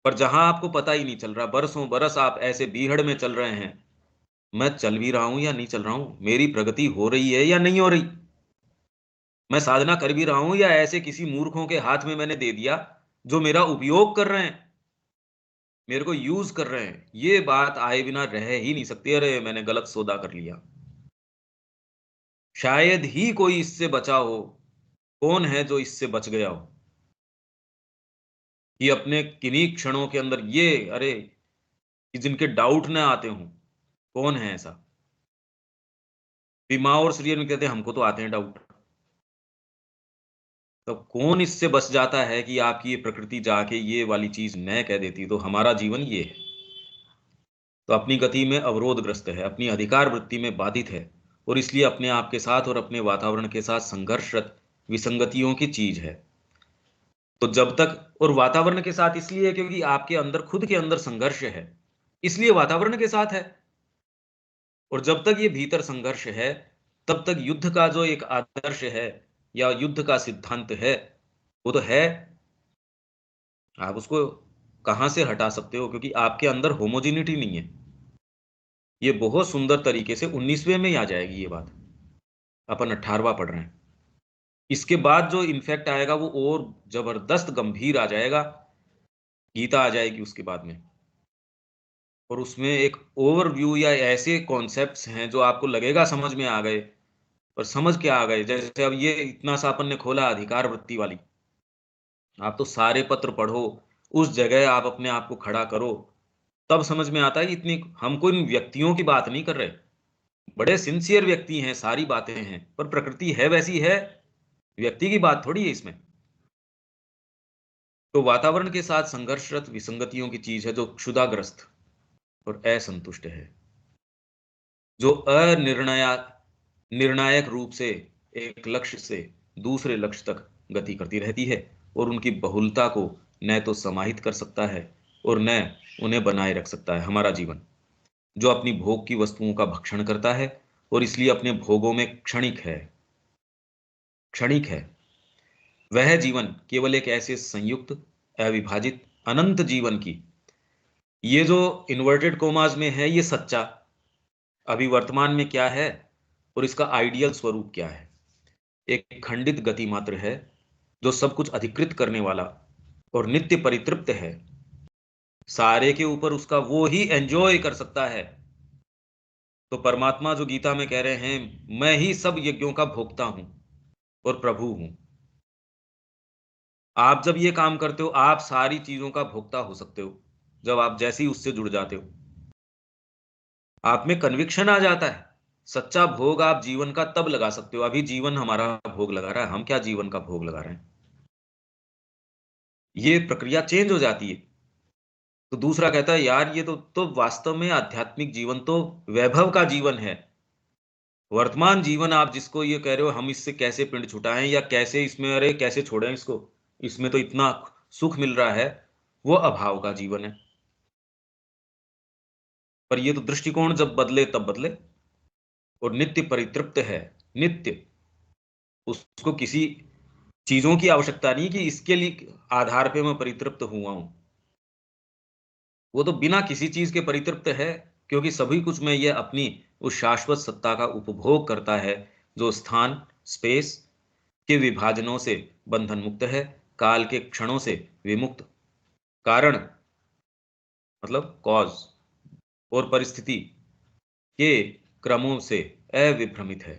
पर जहां आपको पता ही नहीं चल रहा, बरसों बरस आप ऐसे बीहड़ में चल रहे हैं, मैं चल भी रहा हूं या नहीं चल रहा हूं, मेरी प्रगति हो रही है या नहीं हो रही, मैं साधना कर भी रहा हूं या ऐसे किसी मूर्खों के हाथ में मैंने दे दिया जो मेरा उपयोग कर रहे हैं, मेरे को यूज कर रहे हैं। ये बात आए बिना रह ही नहीं सकती। अरे मैंने गलत सौदा कर लिया। शायद ही कोई इससे बचा हो। कौन है जो इससे बच गया हो कि अपने किन्हीं क्षणों के अंदर ये, अरे, कि जिनके डाउट ना आते हों? कौन है ऐसा? बीमा और श्री अरविंद कहते हैं हमको तो आते हैं डाउट। तो कौन इससे बच जाता है कि आपकी ये प्रकृति जाके ये वाली चीज न कह देती तो हमारा जीवन ये है। तो अपनी गति में अवरोधग्रस्त है, अपनी अधिकार वृत्ति में बाधित है, और इसलिए अपने आप के साथ और अपने वातावरण के साथ संघर्षरत विसंगतियों की चीज है। तो जब तक, और वातावरण के साथ इसलिए है क्योंकि आपके अंदर खुद के अंदर संघर्ष है, इसलिए वातावरण के साथ है। और जब तक ये भीतर संघर्ष है, तब तक युद्ध का जो एक आदर्श है या युद्ध का सिद्धांत है, वो तो है। आप उसको कहां से हटा सकते हो? क्योंकि आपके अंदर होमोजिनिटी नहीं है। ये बहुत सुंदर तरीके से 19वें में ही आ जाएगी ये बात। अपन 18वां पढ़ रहे हैं। इसके बाद जो इन्फेक्ट आएगा वो और जबरदस्त गंभीर आ जाएगा। गीता आ जाएगी उसके बाद में, और उसमें एक ओवरव्यू या ऐसे कॉन्सेप्ट्स हैं जो आपको लगेगा समझ में आ गए। पर समझ क्या आ गए? जैसे अब ये इतना सा अपन ने खोला अधिकार वृत्ति वाली, आप तो सारे पत्र पढ़ो, उस जगह आप अपने आप को खड़ा करो, तब समझ में आता है कि इतनी, हमको इन व्यक्तियों की बात नहीं कर रहे। बड़े सिंसियर व्यक्ति हैं, सारी बातें हैं, पर प्रकृति है वैसी है, व्यक्ति की बात थोड़ी है इसमें। तो वातावरण के साथ संघर्षरत विसंगतियों की चीज है जो क्षुधाग्रस्त और असंतुष्ट है, जो निर्णायक रूप से एक लक्ष्य से दूसरे लक्ष्य तक गति करती रहती है, और उनकी बहुलता को न तो समाहित कर सकता है और न उन्हें बनाए रख सकता है। हमारा जीवन जो अपनी भोग की वस्तुओं का भक्षण करता है और इसलिए अपने भोगों में क्षणिक है, क्षणिक है, वह जीवन केवल एक ऐसे संयुक्त, अविभाजित, अनंत जीवन की, ये जो इन्वर्टेड कोमास में है, ये सच्चा अभी वर्तमान में क्या है और इसका आइडियल स्वरूप क्या है, एक खंडित गति मात्र है जो सब कुछ अधिकृत करने वाला और नित्य परितृप्त है। सारे के ऊपर उसका वो ही एंजॉय कर सकता है। तो परमात्मा जो गीता में कह रहे हैं, मैं ही सब यज्ञों का भोक्ता हूं और प्रभु हूं। आप जब ये काम करते हो, आप सारी चीजों का भोक्ता हो सकते हो। जब आप जैसे ही उससे जुड़ जाते हो, आप में कन्विक्शन आ जाता है। सच्चा भोग आप जीवन का तब लगा सकते हो, अभी जीवन हमारा भोग लगा रहा है, हम क्या जीवन का भोग लगा रहे हैं? ये प्रक्रिया चेंज हो जाती है। तो दूसरा कहता है यार ये तो वास्तव में आध्यात्मिक जीवन तो वैभव का जीवन है। वर्तमान जीवन आप जिसको ये कह रहे हो हम इससे कैसे पिंड छुटाएं या कैसे इसमें, अरे कैसे छोड़ें इसको, इसमें तो इतना सुख मिल रहा है, वो अभाव का जीवन है। पर ये तो दृष्टिकोण जब बदले तब बदले, और नित्य परितृप्त है। नित्य, उसको किसी चीजों की आवश्यकता नहीं कि इसके लिए आधार पे मैं परितृप्त हुआ हूं। वो तो बिना किसी चीज के परितृप्त है, क्योंकि सभी कुछ में यह अपनी उस शाश्वत सत्ता का उपभोग करता है जो स्थान, स्पेस के विभाजनों से बंधन मुक्त है, काल के क्षणों से विमुक्त। कारण मतलब कॉज, और परिस्थिति के क्रमों से अविभ्रमित है।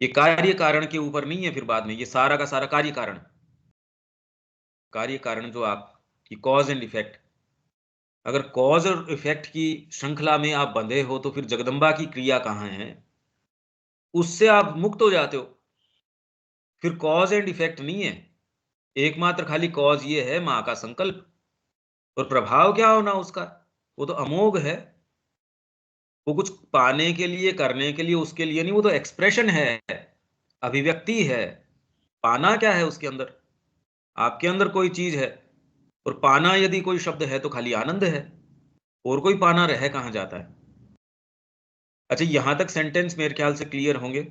ये कार्य कारण के ऊपर नहीं है, फिर बाद में ये सारा का सारा कार्य कारण, कार्य कारण जो आप की कॉज एंड इफेक्ट, अगर कॉज और इफेक्ट की श्रृंखला में आप बंधे हो तो फिर जगदम्बा की क्रिया कहाँ है, उससे आप मुक्त हो जाते हो। फिर कॉज एंड इफेक्ट नहीं है, एकमात्र खाली कॉज ये है मां का संकल्प, और प्रभाव क्या होना उसका, वो तो अमोघ है। वो कुछ पाने के लिए, करने के लिए, उसके लिए नहीं, वो तो एक्सप्रेशन है, अभिव्यक्ति है। पाना क्या है उसके अंदर, आपके अंदर कोई चीज है, और पाना यदि कोई शब्द है तो खाली आनंद है, और कोई पाना रह कहां जाता है। अच्छा, यहां तक सेंटेंस मेरे ख्याल से क्लियर होंगे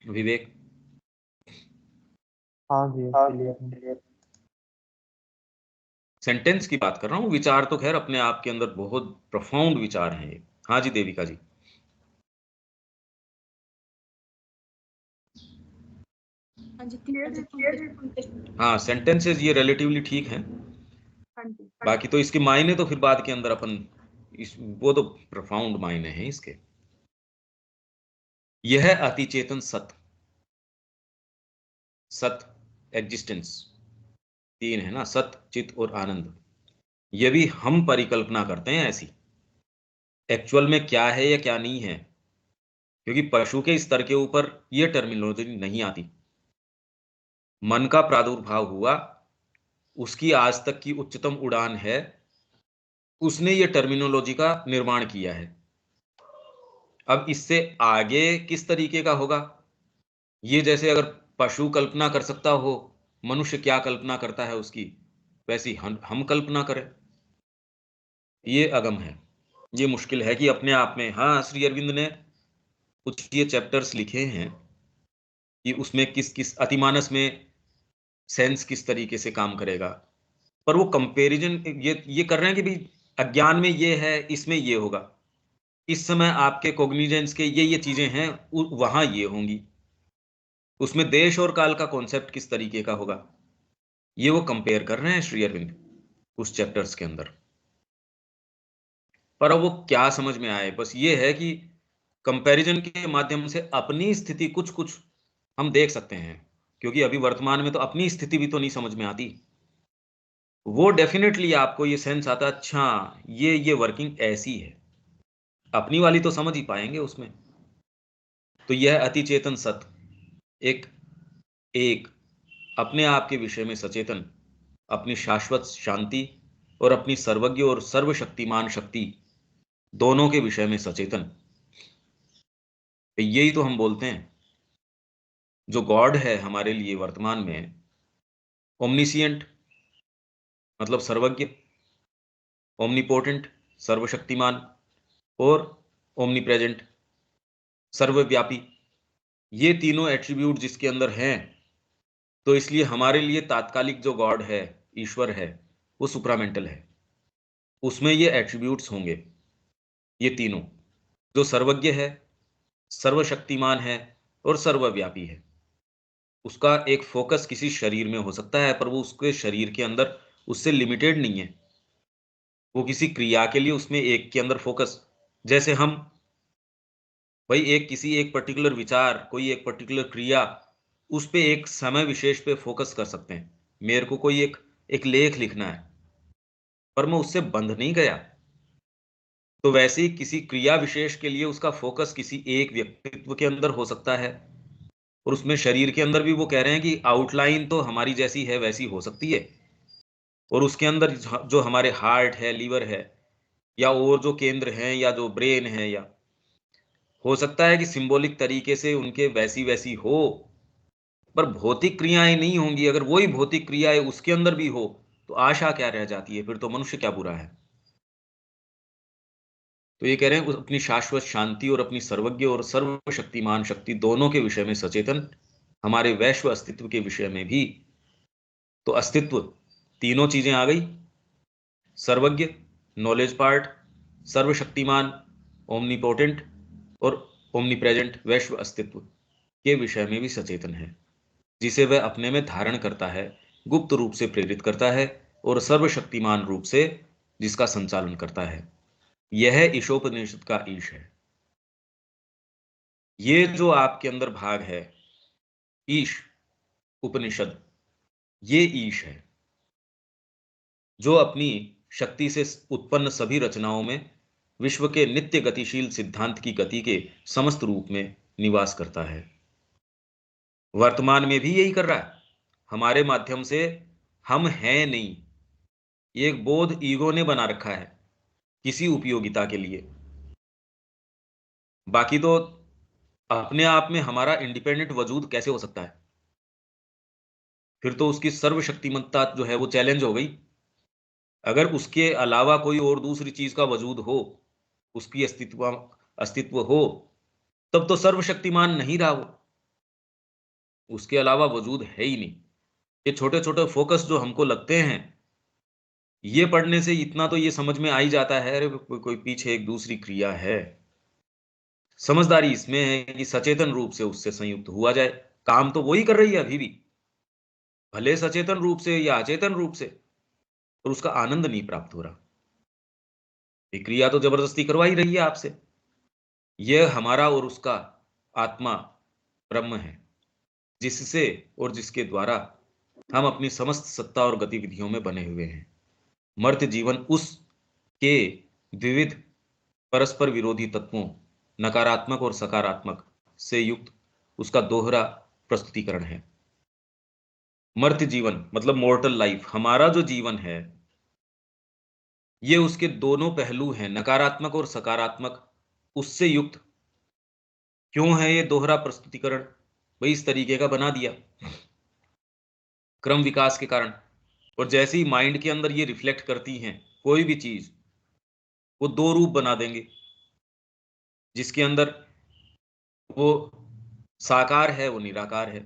विवेक? हाँ जी, हाँ जी, क्लियर है। क्लियर। सेंटेंस की बात कर रहा हूं, विचार तो खैर अपने आप के अंदर बहुत प्रोफाउंड विचार हैं ये। हाँ जी देविका जी। हाँ जी, क्लियर है कॉन्टेक्स्ट। हाँ, सेंटेंसेस ये रिलेटिवली ठीक हैं। हाँ जी। बाकी तो इसके मायने तो फिर बाद के अंदर अपन इस, वो तो प्रोफाउंड मायने हैं इसके। यह अति चेतन सत, सत एग्जिस्टेंस, तीन है ना, सत, चित और आनंद। ये भी हम परिकल्पना करते हैं ऐसी, एक्चुअल में क्या है या क्या नहीं है, क्योंकि पशु के स्तर के ऊपर ये टर्मिनोलॉजी नहीं आती। मन का प्रादुर्भाव हुआ, उसकी आज तक की उच्चतम उड़ान है, उसने ये टर्मिनोलॉजी का निर्माण किया है। अब इससे आगे किस तरीके का होगा, ये जैसे अगर पशु कल्पना कर सकता हो, मनुष्य क्या कल्पना करता है उसकी, वैसी हम कल्पना करें, ये अगम है। ये मुश्किल है कि अपने आप में। हाँ, श्री अरविंद ने कुछ ये चैप्टर्स लिखे हैं कि उसमें किस किस अतिमानस में सेंस किस तरीके से काम करेगा, पर वो कंपैरिजन ये कर रहे हैं कि भाई अज्ञान में ये है, इसमें ये होगा, इस समय आपके कॉग्निजेंस के ये चीजें हैं, वहां ये होंगी, उसमें देश और काल का कॉन्सेप्ट किस तरीके का होगा, ये वो कंपेयर कर रहे हैं श्री अरविंद उस चैप्टर्स के अंदर। पर अब वो क्या समझ में आए, बस ये है कि कंपैरिजन के माध्यम से अपनी स्थिति कुछ कुछ हम देख सकते हैं, क्योंकि अभी वर्तमान में तो अपनी स्थिति भी तो नहीं समझ में आती। वो डेफिनेटली आपको ये सेंस आता, अच्छा ये वर्किंग ऐसी है, अपनी वाली तो समझ ही पाएंगे उसमें। तो यह अति चेतन सत, एक एक अपने आप के विषय में सचेतन, अपनी शाश्वत शांति और अपनी सर्वज्ञ और सर्वशक्तिमान शक्ति दोनों के विषय में सचेतन, यही तो हम बोलते हैं जो गॉड है हमारे लिए वर्तमान में। ओमनिसियंट मतलब सर्वज्ञ, ओमनीपोटेंट सर्वशक्तिमान, और ओमनी प्रेजेंट सर्वव्यापी, ये तीनों एट्रीब्यूट जिसके अंदर हैं, तो इसलिए हमारे लिए तात्कालिक जो गॉड है, ईश्वर है, वो सुप्रामेंटल है, उसमें ये एट्रीब्यूट्स होंगे, ये तीनों, जो सर्वज्ञ है, सर्वशक्तिमान है और सर्वव्यापी है। उसका एक फोकस किसी शरीर में हो सकता है, पर वो उसके शरीर के अंदर उससे लिमिटेड नहीं है, वो किसी क्रिया के लिए उसमें एक के अंदर फोकस, जैसे हम भाई एक किसी एक पर्टिकुलर विचार, कोई एक पर्टिकुलर क्रिया, उस पे एक समय विशेष पे फोकस कर सकते हैं। मेरे को कोई एक एक लेख लिखना है, पर मैं उससे बंध नहीं गया, तो वैसे ही किसी क्रिया विशेष के लिए उसका फोकस किसी एक व्यक्तित्व के अंदर हो सकता है, और उसमें शरीर के अंदर भी वो कह रहे हैं कि आउटलाइन तो हमारी जैसी है वैसी हो सकती है, और उसके अंदर जो हमारे हार्ट है, लीवर है, या और जो केंद्र हैं, या जो ब्रेन है, या हो सकता है कि सिंबॉलिक तरीके से उनके वैसी वैसी हो, पर भौतिक क्रियाएं नहीं होंगी। अगर वही भौतिक क्रियाएं उसके अंदर भी हो तो आशा क्या रह जाती है, फिर तो मनुष्य क्या बुरा है। तो ये कह रहे हैं अपनी शाश्वत शांति और अपनी सर्वज्ञ और सर्वशक्तिमान शक्ति दोनों के विषय में सचेतन, हमारे वैश्व अस्तित्व के विषय में भी। तो अस्तित्व, तीनों चीजें आ गई, सर्वज्ञ नॉलेज पार्ट, सर्वशक्तिमान ओमनीपोटेंट, और ओमनी प्रेजेंट वैश्व अस्तित्व के विषय में भी सचेतन है, जिसे वह अपने में धारण करता है, गुप्त रूप से प्रेरित करता है, और सर्वशक्तिमान रूप से जिसका संचालन करता है। यह ईशोपनिषद का ईश है। ये जो आपके अंदर भाग है, ईश उपनिषद, ये ईश है जो अपनी शक्ति से उत्पन्न सभी रचनाओं में विश्व के नित्य गतिशील सिद्धांत की गति के समस्त रूप में निवास करता है। वर्तमान में भी यही कर रहा है। हमारे माध्यम से हम हैं नहीं, ये एक बोध ईगो ने बना रखा है किसी उपयोगिता के लिए। बाकी तो अपने आप में हमारा इंडिपेंडेंट वजूद कैसे हो सकता है? फिर तो उसकी सर्वशक्तिमत्ता जो है वो चैलेंज हो गई। अगर उसके अलावा कोई और दूसरी चीज का वजूद हो, उसकी अस्तित्व हो, तब तो सर्वशक्तिमान नहीं रहा वो, उसके अलावा वजूद है ही नहीं। ये छोटे छोटे फोकस जो हमको लगते हैं, ये पढ़ने से इतना तो ये समझ में आ ही जाता है, अरे कोई पीछे एक दूसरी क्रिया है। समझदारी इसमें है कि सचेतन रूप से उससे संयुक्त हुआ जाए। काम तो वही कर रही है अभी भी, भले सचेतन रूप से या अचेतन रूप से, और उसका आनंद नहीं प्राप्त हो रहा। ये क्रिया तो जबरदस्ती करवा ही रही है आपसे। यह हमारा और उसका आत्मा ब्रह्म है, जिससे और जिसके द्वारा हम अपनी समस्त सत्ता और गतिविधियों में बने हुए हैं। मर्त्य जीवन उस के द्विविध परस्पर विरोधी तत्वों, नकारात्मक और सकारात्मक से युक्त उसका दोहरा प्रस्तुतिकरण है। मर्त्य जीवन मतलब मोर्टल लाइफ, हमारा जो जीवन है, ये उसके दोनों पहलू हैं, नकारात्मक और सकारात्मक, उससे युक्त। क्यों है ये दोहरा प्रस्तुतिकरण? भाई इस तरीके का बना दिया क्रम विकास के कारण। और जैसे ही माइंड के अंदर ये रिफ्लेक्ट करती हैं कोई भी चीज, वो दो रूप बना देंगे, जिसके अंदर वो साकार है, वो निराकार है,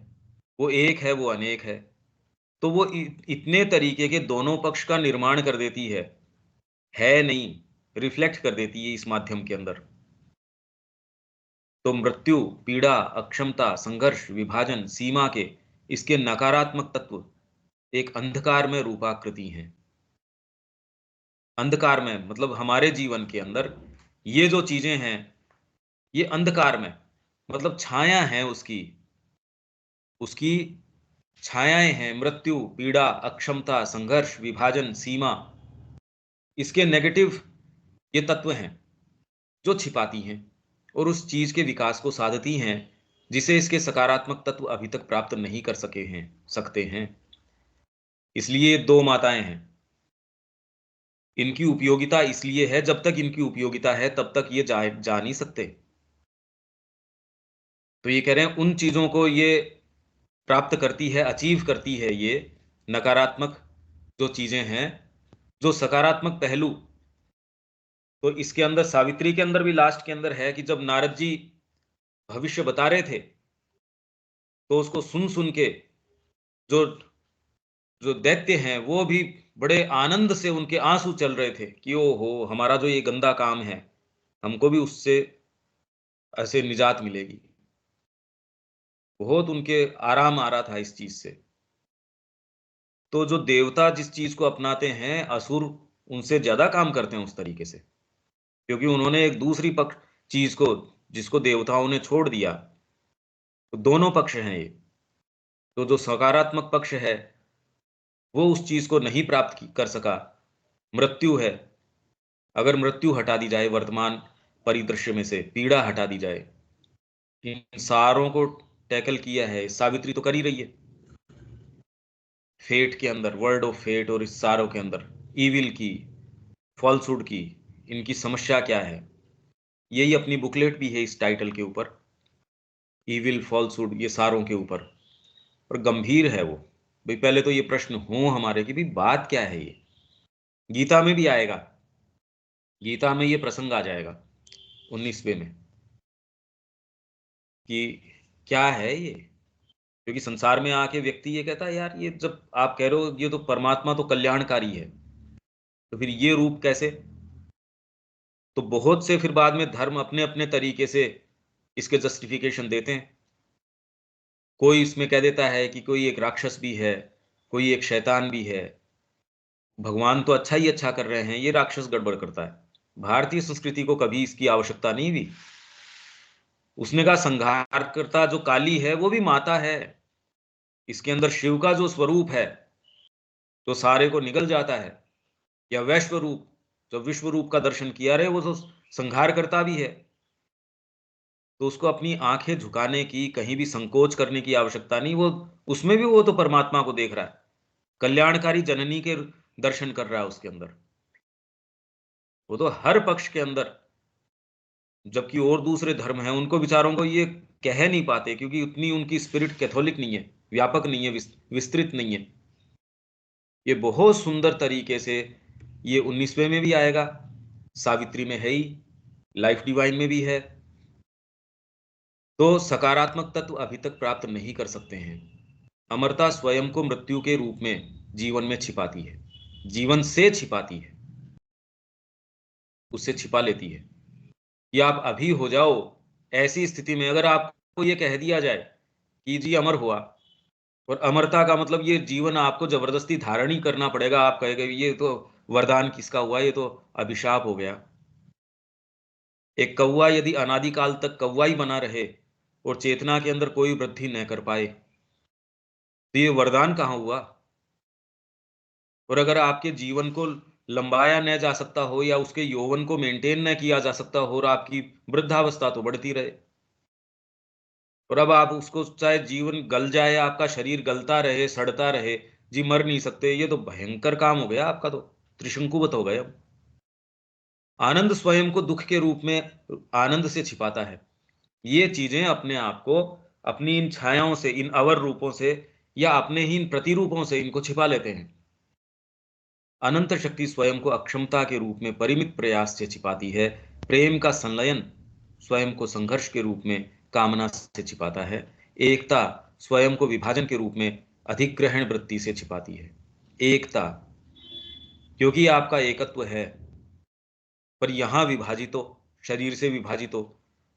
वो एक है, वो अनेक है। तो वो इतने तरीके के दोनों पक्ष का निर्माण कर देती है नहीं, रिफ्लेक्ट कर देती है इस माध्यम के अंदर। तो मृत्यु, पीड़ा, अक्षमता, संघर्ष, विभाजन, सीमा के इसके नकारात्मक तत्व एक अंधकार में रूपाकृति हैं। अंधकार में मतलब हमारे जीवन के अंदर ये जो चीजें हैं, ये अंधकार में मतलब छाया है उसकी, उसकी छायाएं हैं। मृत्यु, पीड़ा, अक्षमता, संघर्ष, विभाजन, सीमा, इसके नेगेटिव ये तत्व हैं जो छिपाती हैं और उस चीज के विकास को साधती हैं, जिसे इसके सकारात्मक तत्व अभी तक प्राप्त नहीं कर सकते हैं। इसलिए ये दो माताएं हैं। इनकी उपयोगिता इसलिए है, जब तक इनकी उपयोगिता है तब तक ये जा नहीं सकते। तो ये कह रहे हैं उन चीजों को ये प्राप्त करती है, अचीव करती है ये नकारात्मक जो चीजें हैं। जो सकारात्मक पहलू, तो इसके अंदर सावित्री के अंदर भी लास्ट के अंदर है कि जब नारद जी भविष्य बता रहे थे, तो उसको सुन सुन के जो जो दैत्य हैं वो भी बड़े आनंद से उनके आंसू चल रहे थे कि ओहो, हमारा जो ये गंदा काम है, हमको भी उससे ऐसे निजात मिलेगी। बहुत उनके आराम आ रहा था इस चीज से। तो जो देवता जिस चीज को अपनाते हैं, असुर उनसे ज्यादा काम करते हैं उस तरीके से, क्योंकि उन्होंने एक दूसरी पक्ष चीज को, जिसको देवताओं ने छोड़ दिया। तो दोनों पक्ष हैं ये। तो जो सकारात्मक पक्ष है वो उस चीज को नहीं कर सका, मृत्यु है। अगर मृत्यु हटा दी जाए वर्तमान परिदृश्य में से, पीड़ा हटा दी जाए, इन सारों को टैकल किया है सावित्री, तो कर ही रही है फेट के अंदर, वर्ड ऑफ फेट, और इस सारों के अंदर ईविल की, फॉल्सहुड की, इनकी समस्या क्या है। यही अपनी बुकलेट भी है इस टाइटल के ऊपर, ईविल, फॉल्सहुड, ये सारों के ऊपर। और गंभीर है वो। भाई पहले तो ये प्रश्न हो हमारे कि भाई बात क्या है ये। गीता में भी आएगा, गीता में ये प्रसंग आ जाएगा 19वें में कि क्या है ये। क्योंकि संसार में आके व्यक्ति ये कहता है, यार ये जब आप कह रहे हो ये तो परमात्मा तो कल्याणकारी है, तो फिर ये रूप कैसे? तो बहुत से फिर बाद में धर्म अपने अपने तरीके से इसके जस्टिफिकेशन देते हैं। कोई इसमें कह देता है कि कोई एक राक्षस भी है, कोई एक शैतान भी है, भगवान तो अच्छा ही अच्छा कर रहे हैं, ये राक्षस गड़बड़ करता है। भारतीय संस्कृति को कभी इसकी आवश्यकता नहीं हुई। उसने कहा संहारकर्ता जो काली है वो भी माता है, इसके अंदर शिव का जो स्वरूप है तो सारे को निगल जाता है। या वैश्व रूप, जो विश्व रूप का दर्शन किया रहे, वो तो संहार करता भी है। तो उसको अपनी आंखें झुकाने की, कहीं भी संकोच करने की आवश्यकता नहीं। वो उसमें भी वो तो परमात्मा को देख रहा है, कल्याणकारी जननी के दर्शन कर रहा है उसके अंदर। वो तो हर पक्ष के अंदर, जबकि और दूसरे धर्म हैं उनको विचारों को ये कह नहीं पाते, क्योंकि उतनी उनकी स्पिरिट कैथोलिक नहीं है, व्यापक नहीं है, विस्तृत नहीं है। ये बहुत सुंदर तरीके से ये 19वें में भी आएगा, सावित्री में है ही, लाइफ डिवाइन में भी है। तो सकारात्मक तत्व अभी तक प्राप्त नहीं कर सकते हैं। अमरता स्वयं को मृत्यु के रूप में जीवन में छिपाती है, जीवन से छिपाती है, उससे छिपा लेती है कि आप अभी हो जाओ। ऐसी स्थिति में अगर आपको ये कह दिया जाए कि जी अमर हुआ, और अमरता का मतलब ये जीवन आपको जबरदस्ती धारण ही करना पड़ेगा, आप कहेंगे ये तो वरदान किसका हुआ, ये तो अभिशाप हो गया। एक कौवा यदि अनादिकाल तक कौवा ही बना रहे और चेतना के अंदर कोई वृद्धि न कर पाए, तो ये वरदान कहाँ हुआ। और अगर आपके जीवन को लंबाया न जा सकता हो, या उसके यौवन को मेंटेन न किया जा सकता हो, और आपकी वृद्धावस्था तो बढ़ती रहे, और अब आप उसको चाहे जीवन गल जाए, आपका शरीर गलता रहे, सड़ता रहे, जी मर नहीं सकते, ये तो भयंकर काम हो गया आपका, तो त्रिशंकुवत हो गए। अब आनंद स्वयं को दुख के रूप में आनंद से छिपाता है। ये चीजें अपने आप को अपनी इन छायाओं से, इन अवर रूपों से, या अपने ही इन प्रतिरूपों से इनको छिपा लेते हैं। अनंत शक्ति स्वयं को अक्षमता के रूप में परिमित प्रयास से छिपाती है। प्रेम का संलयन स्वयं को संघर्ष के रूप में कामना से छिपाता है। एकता स्वयं को विभाजन के रूप में अधिग्रहण वृत्ति से छिपाती है। एकता, क्योंकि आपका एकत्व है, पर यहां विभाजित हो, शरीर से विभाजित हो।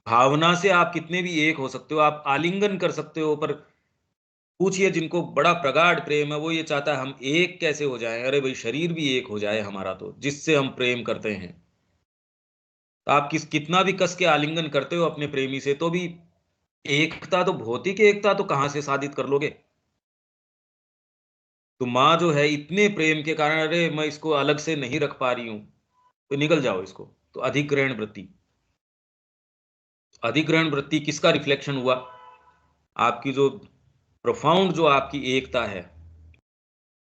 भावना से आप कितने भी एक हो सकते हो, आप आलिंगन कर सकते हो, पर पूछिए जिनको बड़ा प्रगाढ़ प्रेम है, वो ये चाहता है हम एक कैसे हो जाएं। अरे भाई, शरीर भी एक हो जाए हमारा, तो जिससे हम प्रेम करते हैं। तो आप कितना भी कस के आलिंगन करते हो अपने प्रेमी से, तो भी एकता, तो भौतिक एकता तो कहां से साधित कर लोगे। तो माँ जो है इतने प्रेम के कारण, अरे मैं इसको अलग से नहीं रख पा रही हूं, तो निकल जाओ इसको। तो अधिग्रहण वृत्ति, अधिग्रहण वृत्ति किसका रिफ्लेक्शन हुआ, आपकी जो प्रोफाउंड जो आपकी एकता है।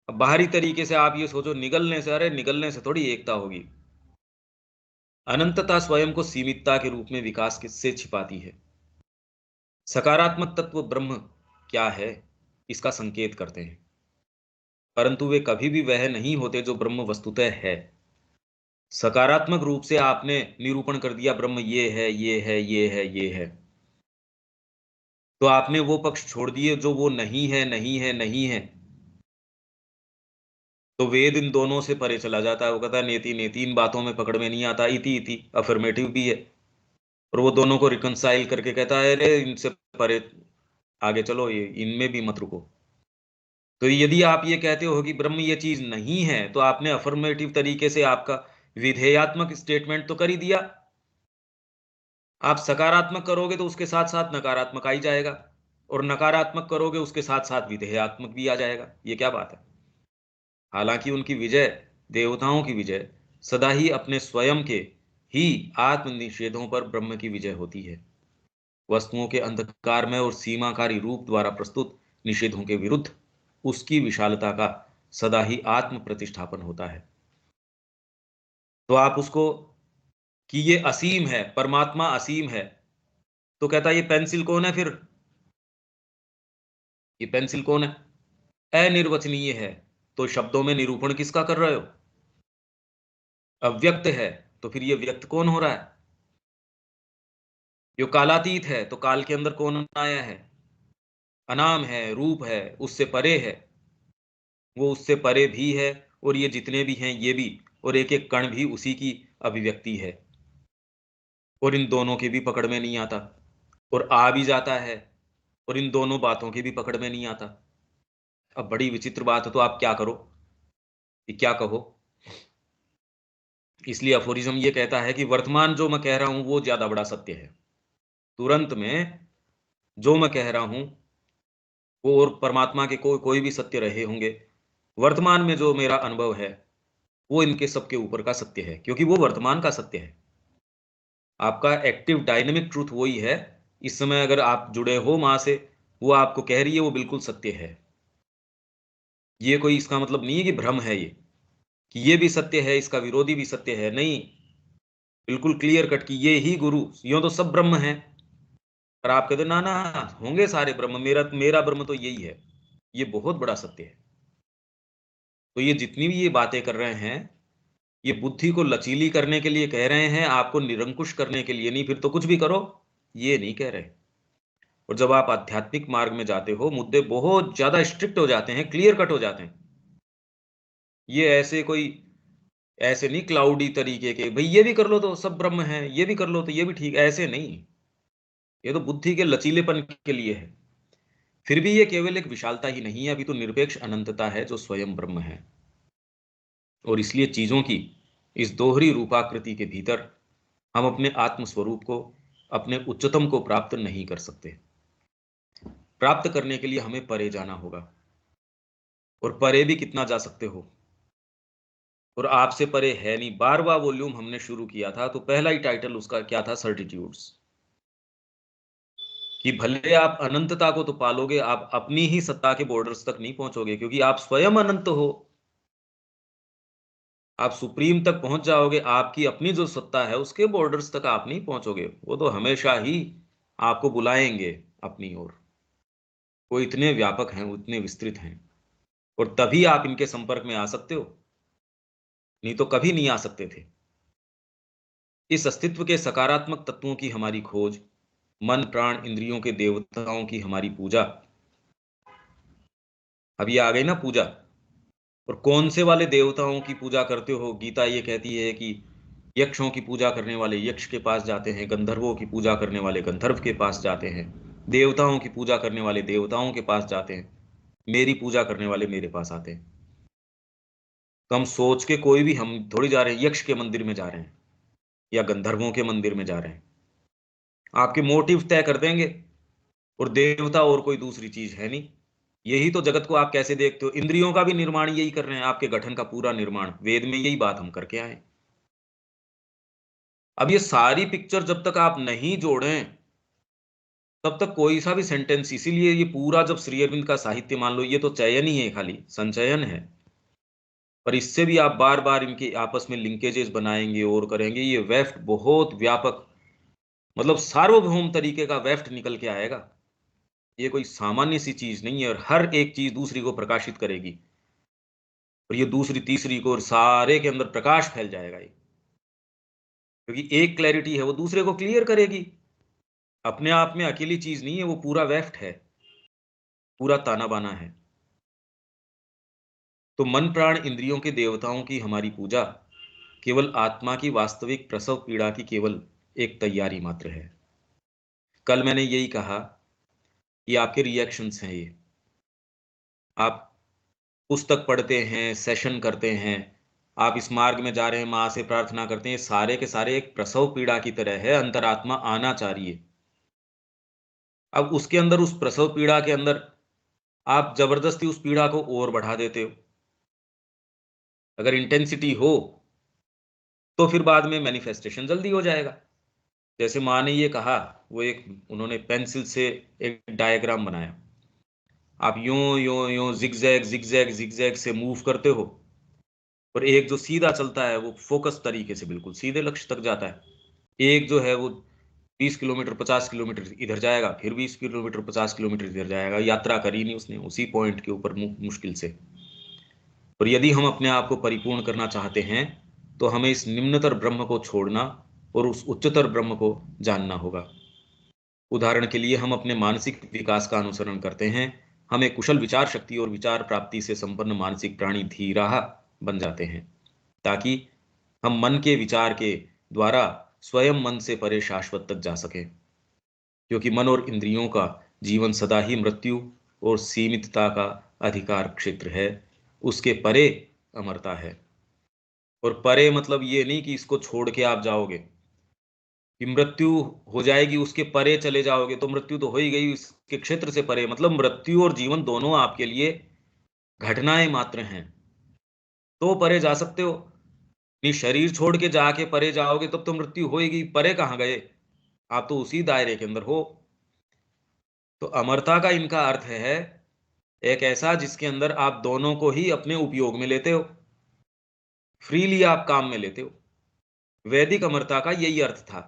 अब बाहरी तरीके से आप ये सोचो निगलने से, अरे निगलने से थोड़ी एकता होगी। अनंतता स्वयं को सीमितता के रूप में विकास से छिपाती है। सकारात्मक तत्व ब्रह्म क्या है, इसका संकेत करते हैं, परंतु वे कभी भी वह नहीं होते जो ब्रह्म वस्तुतः है। सकारात्मक रूप से आपने निरूपण कर दिया ब्रह्म ये है, ये है, ये है, ये है, तो आपने वो पक्ष छोड़ दिए जो वो नहीं है, नहीं है, नहीं है। तो वेद इन दोनों से परे चला जाता है। वो कहता है नेति नेति, इन बातों में पकड़ में नहीं आता, इति इति अफर्मेटिव भी है। और वो दोनों को रिकंसाइल करके कहता है अरे इनसे परे आगे चलो, ये इनमें भी मत रुको। तो यदि आप ये कहते हो कि ब्रह्म ये चीज नहीं है, तो आपने अफर्मेटिव तरीके से आपका विधेयात्मक स्टेटमेंट तो कर ही दिया। आप सकारात्मक करोगे तो उसके साथ साथ नकारात्मक आ ही जाएगा, और नकारात्मक करोगे उसके साथ साथ विधेयात्मक भी आ जाएगा। ये क्या बात है। हालांकि उनकी विजय, देवताओं की विजय, सदा ही अपने स्वयं के ही आत्म निषेधों पर ब्रह्म की विजय होती है। वस्तुओं के अंधकारमय और सीमाकारी रूप द्वारा प्रस्तुत निषेधों के विरुद्ध उसकी विशालता का सदा ही आत्म प्रतिष्ठापन होता है। तो आप उसको, कि ये असीम है, परमात्मा असीम है, तो कहता है ये पेंसिल कौन है फिर, ये पेंसिल कौन है, अनिर्वचनीय है, तो शब्दों में निरूपण किसका कर रहे हो, अव्यक्त है, तो फिर ये व्यक्त कौन हो रहा है। जो कालातीत है, तो काल के अंदर कौन आया है, अनाम है, रूप है, उससे परे है। वो उससे परे भी है, और ये जितने भी हैं ये भी, और एक एक कण भी उसी की अभिव्यक्ति है। और इन दोनों की भी पकड़ में नहीं आता, और आ भी जाता है, और इन दोनों बातों की भी पकड़ में नहीं आता। अब बड़ी विचित्र बात है, तो आप क्या करो। कि क्या कहो। इसलिए अफोरिज्म ये कहता है कि वर्तमान जो मैं कह रहा हूं वो ज्यादा बड़ा सत्य है। तुरंत में जो मैं कह रहा हूं वो, और परमात्मा के कोई भी सत्य रहे होंगे, वर्तमान में जो मेरा अनुभव है वो इनके सबके ऊपर का सत्य है, क्योंकि वो वर्तमान का सत्य है। आपका एक्टिव डायनेमिक ट्रूथ वही है। इस समय अगर आप जुड़े हो मां से, वो आपको कह रही है वो बिल्कुल सत्य है। ये कोई इसका मतलब नहीं है कि भ्रम है ये, कि ये भी सत्य है इसका विरोधी भी सत्य है, नहीं। बिल्कुल क्लियर कट कि ये ही गुरु, यूं तो सब ब्रह्म है। पर आप कहते ना ना, होंगे सारे ब्रह्म, मेरा मेरा ब्रह्म तो यही है। ये बहुत बड़ा सत्य है। तो ये जितनी भी ये बातें कर रहे हैं, ये बुद्धि को लचीली करने के लिए कह रहे हैं, आपको निरंकुश करने के लिए नहीं। फिर तो कुछ भी करो, ये नहीं कह रहे। और जब आप आध्यात्मिक मार्ग में जाते हो, मुद्दे बहुत ज्यादा स्ट्रिक्ट हो जाते हैं, क्लियर कट हो जाते हैं। ये ऐसे कोई, ऐसे नहीं क्लाउडी तरीके के, भाई ये भी कर लो तो सब ब्रह्म है, ये भी कर लो तो ये भी ठीक, ऐसे नहीं। ये तो बुद्धि के लचीलेपन के लिए है। फिर भी ये केवल एक विशालता ही नहीं है, अभी तो निरपेक्ष अनंतता है जो स्वयं ब्रह्म है। और इसलिए चीजों की इस दोहरी रूपाकृति के भीतर हम अपने आत्म स्वरूप को, अपने उच्चतम को प्राप्त नहीं कर सकते। प्राप्त करने के लिए हमें परे जाना होगा। और परे भी कितना जा सकते हो, और आपसे परे है नहीं। 12वां वॉल्यूम हमने शुरू किया था तो पहला ही टाइटल उसका क्या था, सर्टिट्यूड्स। कि भले आप अनंतता को तो पालोगे, आप अपनी ही सत्ता के बॉर्डर्स तक नहीं पहुंचोगे, क्योंकि आप स्वयं अनंत हो। आप सुप्रीम तक पहुंच जाओगे, आपकी अपनी जो सत्ता है उसके बॉर्डर्स तक आप नहीं पहुंचोगे। वो तो हमेशा ही आपको बुलाएंगे अपनी ओर। वो इतने व्यापक हैं, उतने विस्तृत हैं, और तभी आप इनके संपर्क में आ सकते हो, नहीं तो कभी नहीं आ सकते थे। इस अस्तित्व के सकारात्मक तत्वों की हमारी खोज, मन प्राण इंद्रियों के देवताओं की हमारी पूजा। अब ये आ गई ना पूजा। और कौन से वाले देवताओं की पूजा करते हो? गीता ये कहती है कि यक्षों की पूजा करने वाले यक्ष के पास जाते हैं, गंधर्वों की पूजा करने वाले गंधर्व के पास जाते हैं, देवताओं की पूजा करने वाले देवताओं के पास जाते हैं, मेरी पूजा करने वाले मेरे पास आते हैं। तो हम सोच के कोई भी, हम थोड़ी जा रहे हैं यक्ष के मंदिर में जा रहे हैं या गंधर्वों के मंदिर में जा रहे हैं। आपके मोटिव तय कर देंगे। और देवता और कोई दूसरी चीज है नहीं। यही तो जगत को आप कैसे देखते हो, इंद्रियों का भी निर्माण यही कर रहे हैं, आपके गठन का पूरा निर्माण वेद में यही बात हम करके आए। अब ये सारी पिक्चर जब तक आप नहीं जोड़ें, तब तक कोई सा भी सेंटेंस, इसीलिए ये पूरा जब श्री अरविंद का साहित्य मान लो, ये तो चयन ही है, खाली संचयन है। पर इससे भी आप बार बार इनके आपस में लिंकेजेस बनाएंगे और करेंगे, ये वेफ्ट बहुत व्यापक, मतलब सार्वभौम तरीके का वेफ्ट निकल के आएगा। ये कोई सामान्य सी चीज नहीं है, और हर एक चीज दूसरी को प्रकाशित करेगी, और ये दूसरी तीसरी को, और सारे के अंदर प्रकाश फैल जाएगा ये। क्योंकि एक क्लैरिटी है वो दूसरे को क्लियर करेगी। अपने आप में अकेली चीज नहीं है, वो पूरा वेफ्ट है, पूरा ताना बाना है। तो मन प्राण इंद्रियों के देवताओं की हमारी पूजा केवल आत्मा की वास्तविक प्रसव पीड़ा की केवल एक तैयारी मात्र है। कल मैंने यही कहा, ये आपके रिएक्शंस हैं। ये आप पुस्तक पढ़ते हैं, सेशन करते हैं, आप इस मार्ग में जा रहे हैं, मां से प्रार्थना करते हैं, सारे के सारे एक प्रसव पीड़ा की तरह है। अंतरात्मा आना चाह रही है। अब उसके अंदर, उस प्रसव पीड़ा के अंदर आप जबरदस्ती उस पीड़ा को और बढ़ा देते हो। अगर इंटेंसिटी हो तो फिर बाद में मैनिफेस्टेशन जल्दी हो जाएगा। जैसे माँ ने ये कहा, वो एक उन्होंने पेंसिल से एक डायग्राम बनाया। आप यूं यूं यूं जिगजैग जिगजैग जिगजैग से मूव करते हो, और एक जो सीधा चलता है वो फोकस तरीके से बिल्कुल सीधे लक्ष्य तक जाता है। एक जो है वो 20 किलोमीटर 50 किलोमीटर इधर जाएगा, फिर 20 किलोमीटर 50 किलोमीटर इधर जाएगा। यात्रा करी नहीं उसने, उसी पॉइंट के ऊपर मुश्किल से। और यदि हम अपने आप को परिपूर्ण करना चाहते हैं, तो हमें इस निम्नतर ब्रह्म को छोड़ना और उस उच्चतर ब्रह्म को जानना होगा। उदाहरण के लिए हम अपने मानसिक विकास का अनुसरण करते हैं, हमें कुशल विचार शक्ति और विचार प्राप्ति से संपन्न मानसिक प्राणी धीराहा बन जाते हैं, ताकि हम मन के विचार के द्वारा स्वयं मन से परे शाश्वत तक जा सकें। क्योंकि मन और इंद्रियों का जीवन सदा ही मृत्यु और सीमितता का अधिकार क्षेत्र है। उसके परे अमरता है। और परे मतलब ये नहीं कि इसको छोड़ के आप जाओगे कि मृत्यु हो जाएगी उसके परे चले जाओगे, तो मृत्यु तो हो ही गई, इसके क्षेत्र से परे, मतलब मृत्यु और जीवन दोनों आपके लिए घटनाएं मात्र हैं। तो परे जा सकते हो, नहीं शरीर छोड़ के जाके परे जाओगे तब तो मृत्यु होएगी, परे कहाँ गए, आप तो उसी दायरे के अंदर हो। तो अमरता का इनका अर्थ है एक ऐसा जिसके अंदर आप दोनों को ही अपने उपयोग में लेते हो, फ्रीली आप काम में लेते हो। वैदिक अमरता का यही अर्थ था,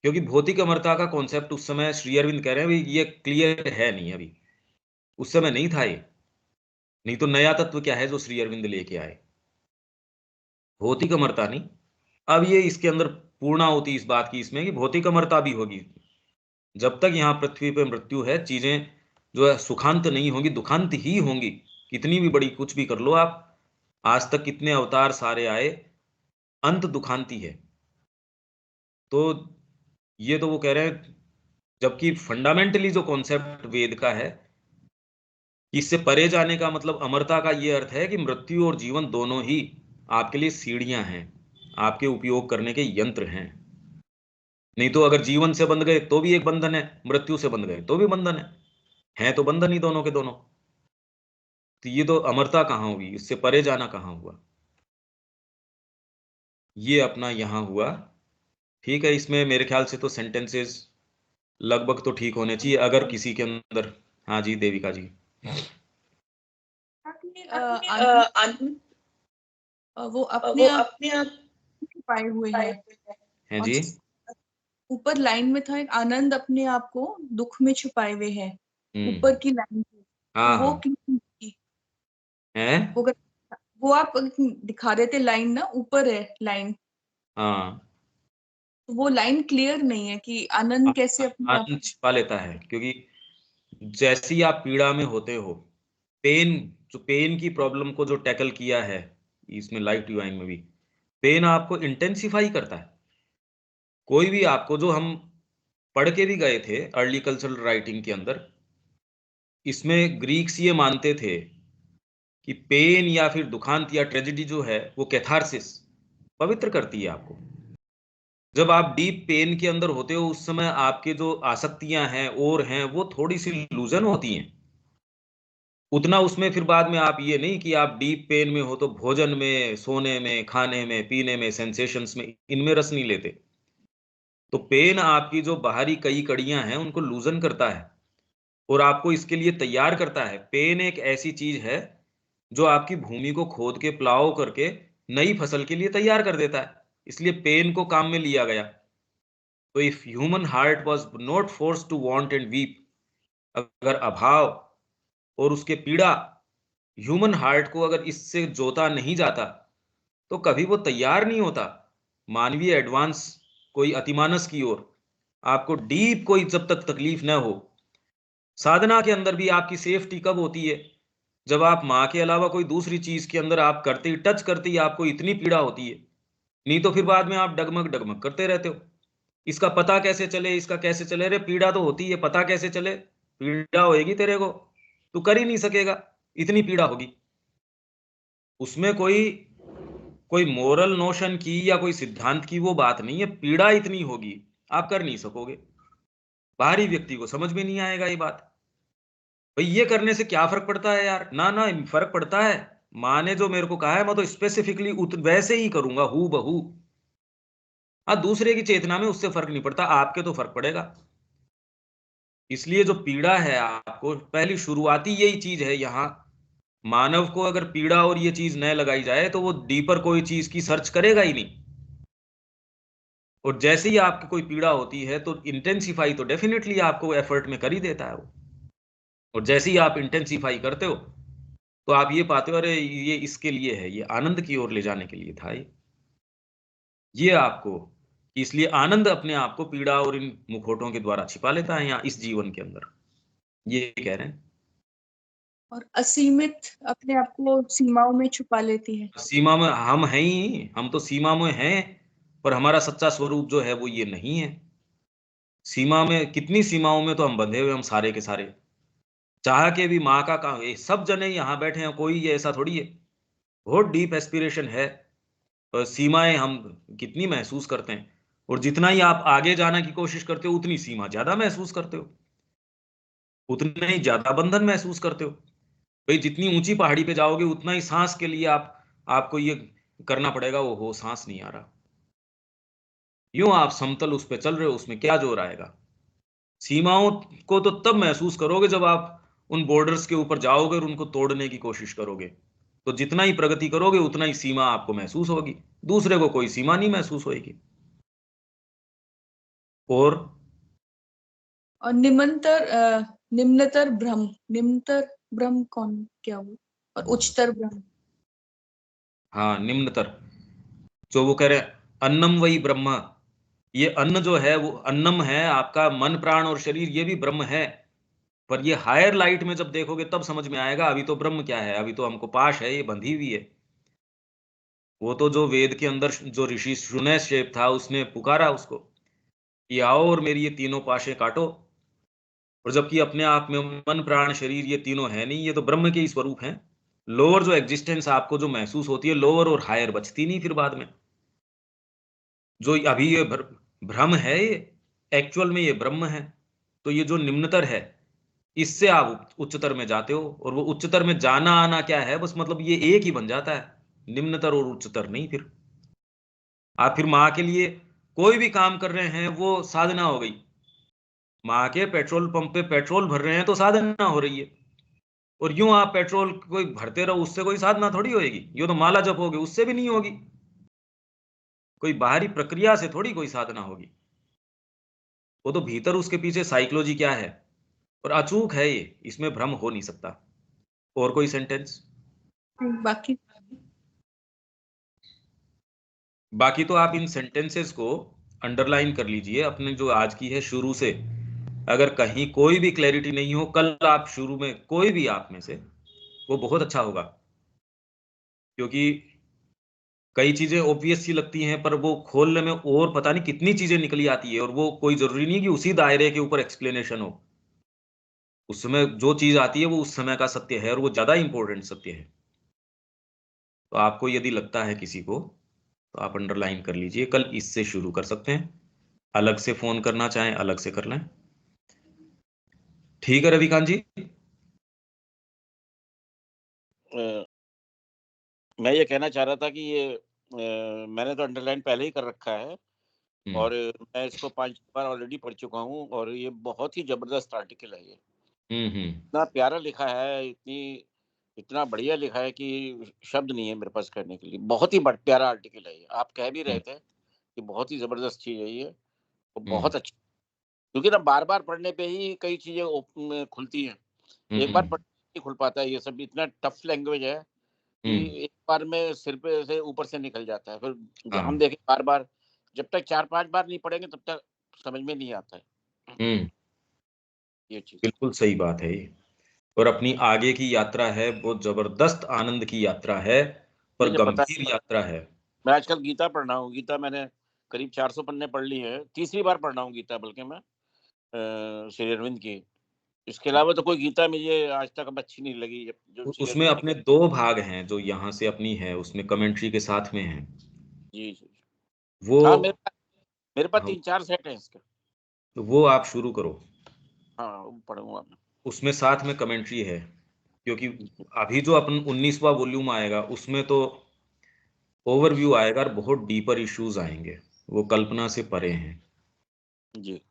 क्योंकि भौतिक अमरता का कॉन्सेप्ट उस समय श्री अरविंद कह रहे हैं भाई ये क्लियर है नहीं अभी, उस समय नहीं था ये। नहीं तो नया तत्व क्या है जो श्री अरविंद लेके आए, भौतिक अमरता नहीं। अब ये इसके अंदर पूर्णाहुति इस बात की इसमें कि भौतिक अमरता भी होगी। जब तक यहाँ पृथ्वी पे मृत्यु है, चीजें जो है सुखांत नहीं होंगी, दुखांत ही होंगी। कितनी भी बड़ी कुछ भी कर लो आप, आज तक कितने अवतार सारे आए, अंत दुखांती है। तो ये तो वो कह रहे हैं, जबकि फंडामेंटली जो कॉन्सेप्ट वेद का है, इससे परे जाने का मतलब अमरता का ये अर्थ है कि मृत्यु और जीवन दोनों ही आपके लिए सीढ़ियां हैं, आपके उपयोग करने के यंत्र हैं। नहीं तो अगर जीवन से बंध गए तो भी एक बंधन है, मृत्यु से बंध गए तो भी बंधन है तो बंधन ही दोनों के दोनों। तो ये तो अमरता कहाँ हुई, इससे परे जाना कहाँ हुआ, ये अपना यहां हुआ। ठीक है, इसमें मेरे ख्याल से तो सेंटेंसेस लगभग तो ठीक होने चाहिए, अगर किसी के अंदर। हाँ जी देविका जी। आनंद वो अपने आप छुपाए हुए हैं। हैं और जी। ऊपर लाइन में था एक, आनंद अपने आप को दुख में छुपाए हुए है, ऊपर की लाइन थी। तो हाँ वो हाँ क्यों है। वो वो आप दिखा रहे थे लाइन ना, ऊपर है लाइन, हाँ, तो वो लाइन क्लियर नहीं है कि आनंद कैसे अपने आप। आनंद छिपा लेता है, क्योंकि जैसे ही आप पीड़ा में होते हो, पेन, जो पेन की प्रॉब्लम को जो टैकल किया है इसमें लाइफ डिवाइन में भी, पेन आपको इंटेंसिफाई करता है। कोई भी आपको, जो हम पढ़ के भी गए थे अर्ली कल्चरल राइटिंग के अंदर, इसमें ग्रीक्स ये मानते थे कि पेन या फिर दुखांत या ट्रेजेडी जो है वो कैथारसिस, पवित्र करती है आपको। जब आप डीप पेन के अंदर होते हो उस समय आपके जो आसक्तियां हैं और हैं वो थोड़ी सी लूजन होती हैं। उतना उसमें फिर बाद में आप ये नहीं कि आप डीप पेन में हो तो भोजन में, सोने में, खाने में, पीने में, सेंसेशंस में, इनमें रस नहीं लेते। तो पेन आपकी जो बाहरी कई कड़ियां हैं उनको लूजन करता है और आपको इसके लिए तैयार करता है। पेन एक ऐसी चीज है जो आपकी भूमि को खोद के प्लाव करके नई फसल के लिए तैयार कर देता है, इसलिए पेन को काम में लिया गया। तो if human heart was not force to want and weep, अगर अभाव और उसके पीड़ा, ह्यूमन हार्ट को अगर इससे जोता नहीं जाता तो कभी वो तैयार नहीं होता मानवीय एडवांस कोई अतिमानस की ओर। आपको डीप कोई जब तक तकलीफ ना हो, साधना के अंदर भी आपकी सेफ्टी कब होती है, जब आप माँ के अलावा कोई दूसरी चीज के अंदर आप करते ही, टच करते ही आपको इतनी पीड़ा होती है। नहीं तो फिर बाद में आप डगमग डगमग करते रहते हो, इसका पता कैसे चले, इसका कैसे चले, अरे पीड़ा तो होती है, पता कैसे चले, पीड़ा होएगी तेरे को, तू कर ही नहीं सकेगा, इतनी पीड़ा होगी। उसमें कोई कोई मोरल नोशन की या कोई सिद्धांत की वो बात नहीं है, पीड़ा इतनी होगी आप कर नहीं सकोगे, बाहरी व्यक्ति को समझ में नहीं आएगा ये बात। भाई ये करने से क्या फर्क पड़ता है यार, ना ना फर्क पड़ता है। माँ ने जो मेरे को कहा है मैं तो स्पेसिफिकली वैसे ही करूंगा हूं बहू। हाँ, दूसरे की चेतना में उससे फर्क नहीं पड़ता, आपके तो फर्क पड़ेगा। इसलिए जो पीड़ा है आपको, पहली शुरुआती यही चीज है यहाँ। मानव को अगर पीड़ा और ये चीज न लगाई जाए तो वो डीपर कोई चीज की सर्च करेगा ही नहीं। और जैसे ही आपकी कोई पीड़ा होती है तो इंटेंसिफाई तो डेफिनेटली आपको एफर्ट में कर ही देता है वो। और जैसे ही आप इंटेंसिफाई करते हो तो आप ये पाते हो, अरे ये इसके लिए है, ये आनंद की ओर ले जाने के लिए था ये आपको। इसलिए आनंद अपने आप को पीड़ा और इन मुखौटों के द्वारा छिपा लेता है यहाँ इस जीवन के अंदर, ये कह रहे हैं। और असीमित अपने आप को सीमाओं में छुपा लेती है। सीमा में हम हैं ही, हम तो सीमा में हैं, पर हमारा सच्चा स्वरूप जो है वो ये नहीं है। सीमा में, कितनी सीमाओं में तो हम बंधे हुए, हम सारे के सारे चाह के भी। माँ का काम, ये सब जने यहाँ बैठे हैं, कोई ये ऐसा थोड़ी है बहुत डीप एस्पिरेशन है। सीमाएं हम कितनी महसूस करते हैं, और जितना ही आप आगे जाने की कोशिश करते हो उतनी सीमा ज्यादा महसूस करते हो, उतने ही ज्यादा बंधन महसूस करते हो। भाई जितनी ऊंची पहाड़ी पे जाओगे उतना ही सांस के लिए आपको ये करना पड़ेगा, वो हो सांस नहीं आ रहा। यूं आप समतल उस पे चल रहे हो, उसमें क्या जोर आएगा। सीमाओं को तो तब महसूस करोगे जब आप उन बॉर्डर्स के ऊपर जाओगे और उनको तोड़ने की कोशिश करोगे। तो जितना ही प्रगति करोगे उतना ही सीमा आपको महसूस होगी, दूसरे को कोई सीमा नहीं महसूस होगी। और निम्नतर ब्रह्म, निम्नतर ब्रह्म कौन, क्या वो, और उच्चतर ब्रह्म। हाँ, निम्नतर, जो वो कह रहे हैं अन्नम वही ब्रह्म, ये अन्न जो है वो अन्नम है, आपका मन प्राण और शरीर ये भी ब्रह्म है। पर ये हायर लाइट में जब देखोगे तब समझ में आएगा, अभी तो ब्रह्म क्या है, अभी तो हमको पाश है, ये बंधी हुई है। वो तो जो वेद के अंदर जो ऋषि शुनैश्रेप था उसने पुकारा उसको कि आओ और मेरी ये तीनों पाशें काटो। और जबकि अपने आप में मन प्राण शरीर ये तीनों है नहीं, ये तो ब्रह्म के ही स्वरूप हैं। लोअर जो एग्जिस्टेंस आपको जो महसूस होती है, लोअर और हायर बचती नहीं फिर बाद में। जो अभी ये भ्रम है, ये एक्चुअल में ये ब्रह्म है। तो ये जो निम्नतर है, इससे आप उच्चतर में जाते हो, और वो उच्चतर में जाना आना क्या है, बस मतलब ये एक ही बन जाता है, निम्नतर और उच्चतर नहीं। फिर आप फिर माँ के लिए कोई भी काम कर रहे हैं वो साधना हो गई। माँ के पेट्रोल पंप पे पेट्रोल भर रहे हैं तो साधना हो रही है। और यूं आप पेट्रोल कोई भरते रहो, उससे कोई साधना थोड़ी होगी। ये तो माला जपोगे उससे भी नहीं होगी, कोई बाहरी प्रक्रिया से थोड़ी कोई साधना होगी। वो तो भीतर उसके पीछे साइकोलॉजी क्या है, और अचूक है ये, इसमें भ्रम हो नहीं सकता। और कोई सेंटेंस? बाकी बाकी तो आप इन सेंटेंसेस को अंडरलाइन कर लीजिए अपने जो आज की है शुरू से। अगर कहीं कोई भी क्लैरिटी नहीं हो, कल आप शुरू में कोई भी आप में से, वो बहुत अच्छा होगा। क्योंकि कई चीजें ऑब्वियस सी लगती हैं, पर वो खोलने में और पता नहीं कितनी चीजें निकली आती है, और वो कोई जरूरी नहीं कि उसी दायरे के ऊपर एक्सप्लेनेशन हो। उस समय जो चीज आती है वो उस समय का सत्य है, और वो ज्यादा इंपॉर्टेंट सत्य है। तो आपको यदि लगता है किसी को, तो आप अंडरलाइन कर लीजिए, कल इससे शुरू कर सकते हैं। अलग से फोन करना चाहें अलग से कर लें। ठीक है रविकांत जी। मैं ये कहना चाह रहा था कि ये मैंने तो अंडरलाइन पहले ही कर रखा है, और मैं इसको 5 बार ऑलरेडी पढ़ चुका हूँ, और ये बहुत ही जबरदस्त आर्टिकल है। ये इतना प्यारा लिखा है, इतना बढ़िया लिखा है कि शब्द नहीं है मेरे पास कहने के लिए। बहुत ही प्यारा आर्टिकल है ये। आप कह भी रहे थे कि बहुत ही जबरदस्त चीज है ये, तो बहुत अच्छा। क्योंकि ना बार बार पढ़ने पे ही कई चीजें खुलती हैं। एक बार पढ़ नहीं खुल पाता है, ये सब इतना टफ लैंग्वेज है कि एक बार में सिर पे से ऊपर से निकल जाता है। फिर हम देखें बार बार, जब तक 4-5 बार नहीं पढ़ेंगे तब तक समझ में नहीं आता है ये चीज। बिल्कुल सही बात है ये। और अपनी आगे की यात्रा है, बहुत जबरदस्त आनंद की यात्रा है, पर मुझे पता गंभीर है, यात्रा है। मैं आजकल गीता पढ़ रहा हूँ। गीता मैंने करीब 400 पन्ने पढ़ ली है। तीसरी बार पढ़ रहा हूँ गीता, बल्कि मैं श्री अरविंद की। इसके अलावा तो कोई गीता मुझे आज तक अब अच्छी नहीं लगी जो श्री उसमें अरविंद की। अपने 2 भाग हैं जो यहाँ से अपनी है, उसमें कमेंट्री के साथ में है जी जी। वो। हाँ, मेरे पास हाँ, 3-4 सेट है इसके। तो वो आप शुरू करो, हाँ, वो पढ़ूंगा मैं। उसमें साथ में कमेंट्री है। क्योंकि अभी जो अपन 19वां वॉल्यूम आएगा उसमें तो ओवरव्यू आएगा और बहुत डीपर इश्यूज आएंगे, वो कल्पना से परे हैं। जी।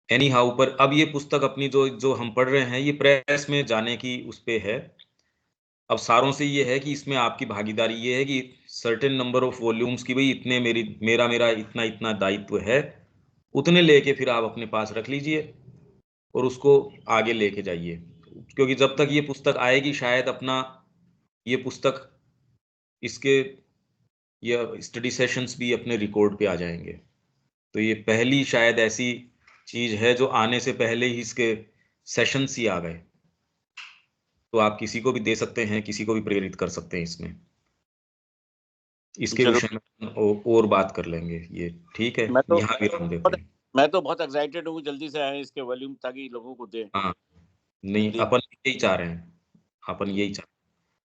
एनी हाउ, पर अब ये पुस्तक अपनी जो जो हम पढ़ रहे हैं, ये प्रेस में जाने की उस पे है। अब सारों से ये है कि इसमें आपकी भागीदारी ये है कि सर्टेन नंबर ऑफ वॉल्यूम्स की, भाई इतने मेरा मेरा इतना इतना दायित्व है, उतने लेके फिर आप अपने पास रख लीजिए और उसको आगे लेके जाइए। क्योंकि जब तक ये पुस्तक आएगी शायद अपना ये पुस्तक, इसके या स्टडी सेशंस भी अपने रिकॉर्ड पे आ जाएंगे। तो ये पहली शायद ऐसी चीज है जो आने से पहले ही इसके सेशंस ही आ गए। तो आप किसी को भी दे सकते हैं, किसी को भी प्रेरित कर सकते हैं इसमें। इसके जरूर। विषय में और बात कर लेंगे ये। ठीक है, मैं तो यहाँ विराम देते हैं। मैं तो बहुत एक्साइटेड हूँ जल्दी से आए इसके वॉल्यूम, ताकि लोगों को दे हाँ, नहीं जल्दी। अपन यही चाह रहे हैं, अपन जी। यही चाह रहे हैं।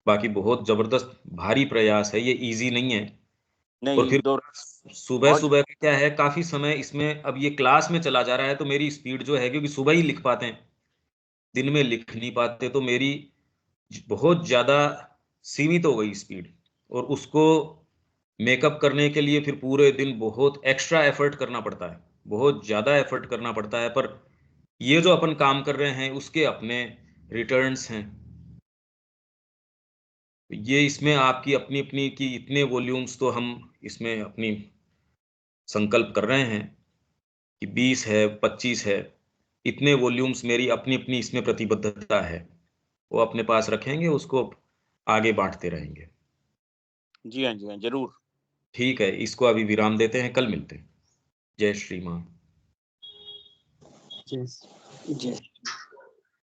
बाकी बहुत जबरदस्त भारी प्रयास है, ये इजी नहीं है। और नहीं, फिर दो सुबह बहुत सुबह का क्या है, काफी समय इसमें अब ये क्लास में चला जा रहा है, तो मेरी स्पीड जो है, क्योंकि सुबह ही लिख पाते हैं, दिन में लिख नहीं पाते, तो मेरी बहुत ज्यादा सीमित हो गई स्पीड। और उसको मेकअप करने के लिए फिर पूरे दिन बहुत एक्स्ट्रा एफर्ट करना पड़ता है, बहुत ज्यादा एफर्ट करना पड़ता है। पर ये जो अपन काम कर रहे हैं उसके अपने रिटर्न्स हैं। ये इसमें आपकी अपनी अपनी की इतने वॉल्यूम्स तो हम इसमें अपनी संकल्प कर रहे हैं कि 20 है, 25 है, इतने वॉल्यूम्स मेरी अपनी अपनी इसमें प्रतिबद्धता है, वो अपने पास रखेंगे, उसको आगे बांटते रहेंगे। जी हाँ, जी हाँ, जरूर। ठीक है, इसको अभी विराम देते हैं, कल मिलते हैं। जय श्री मां। जय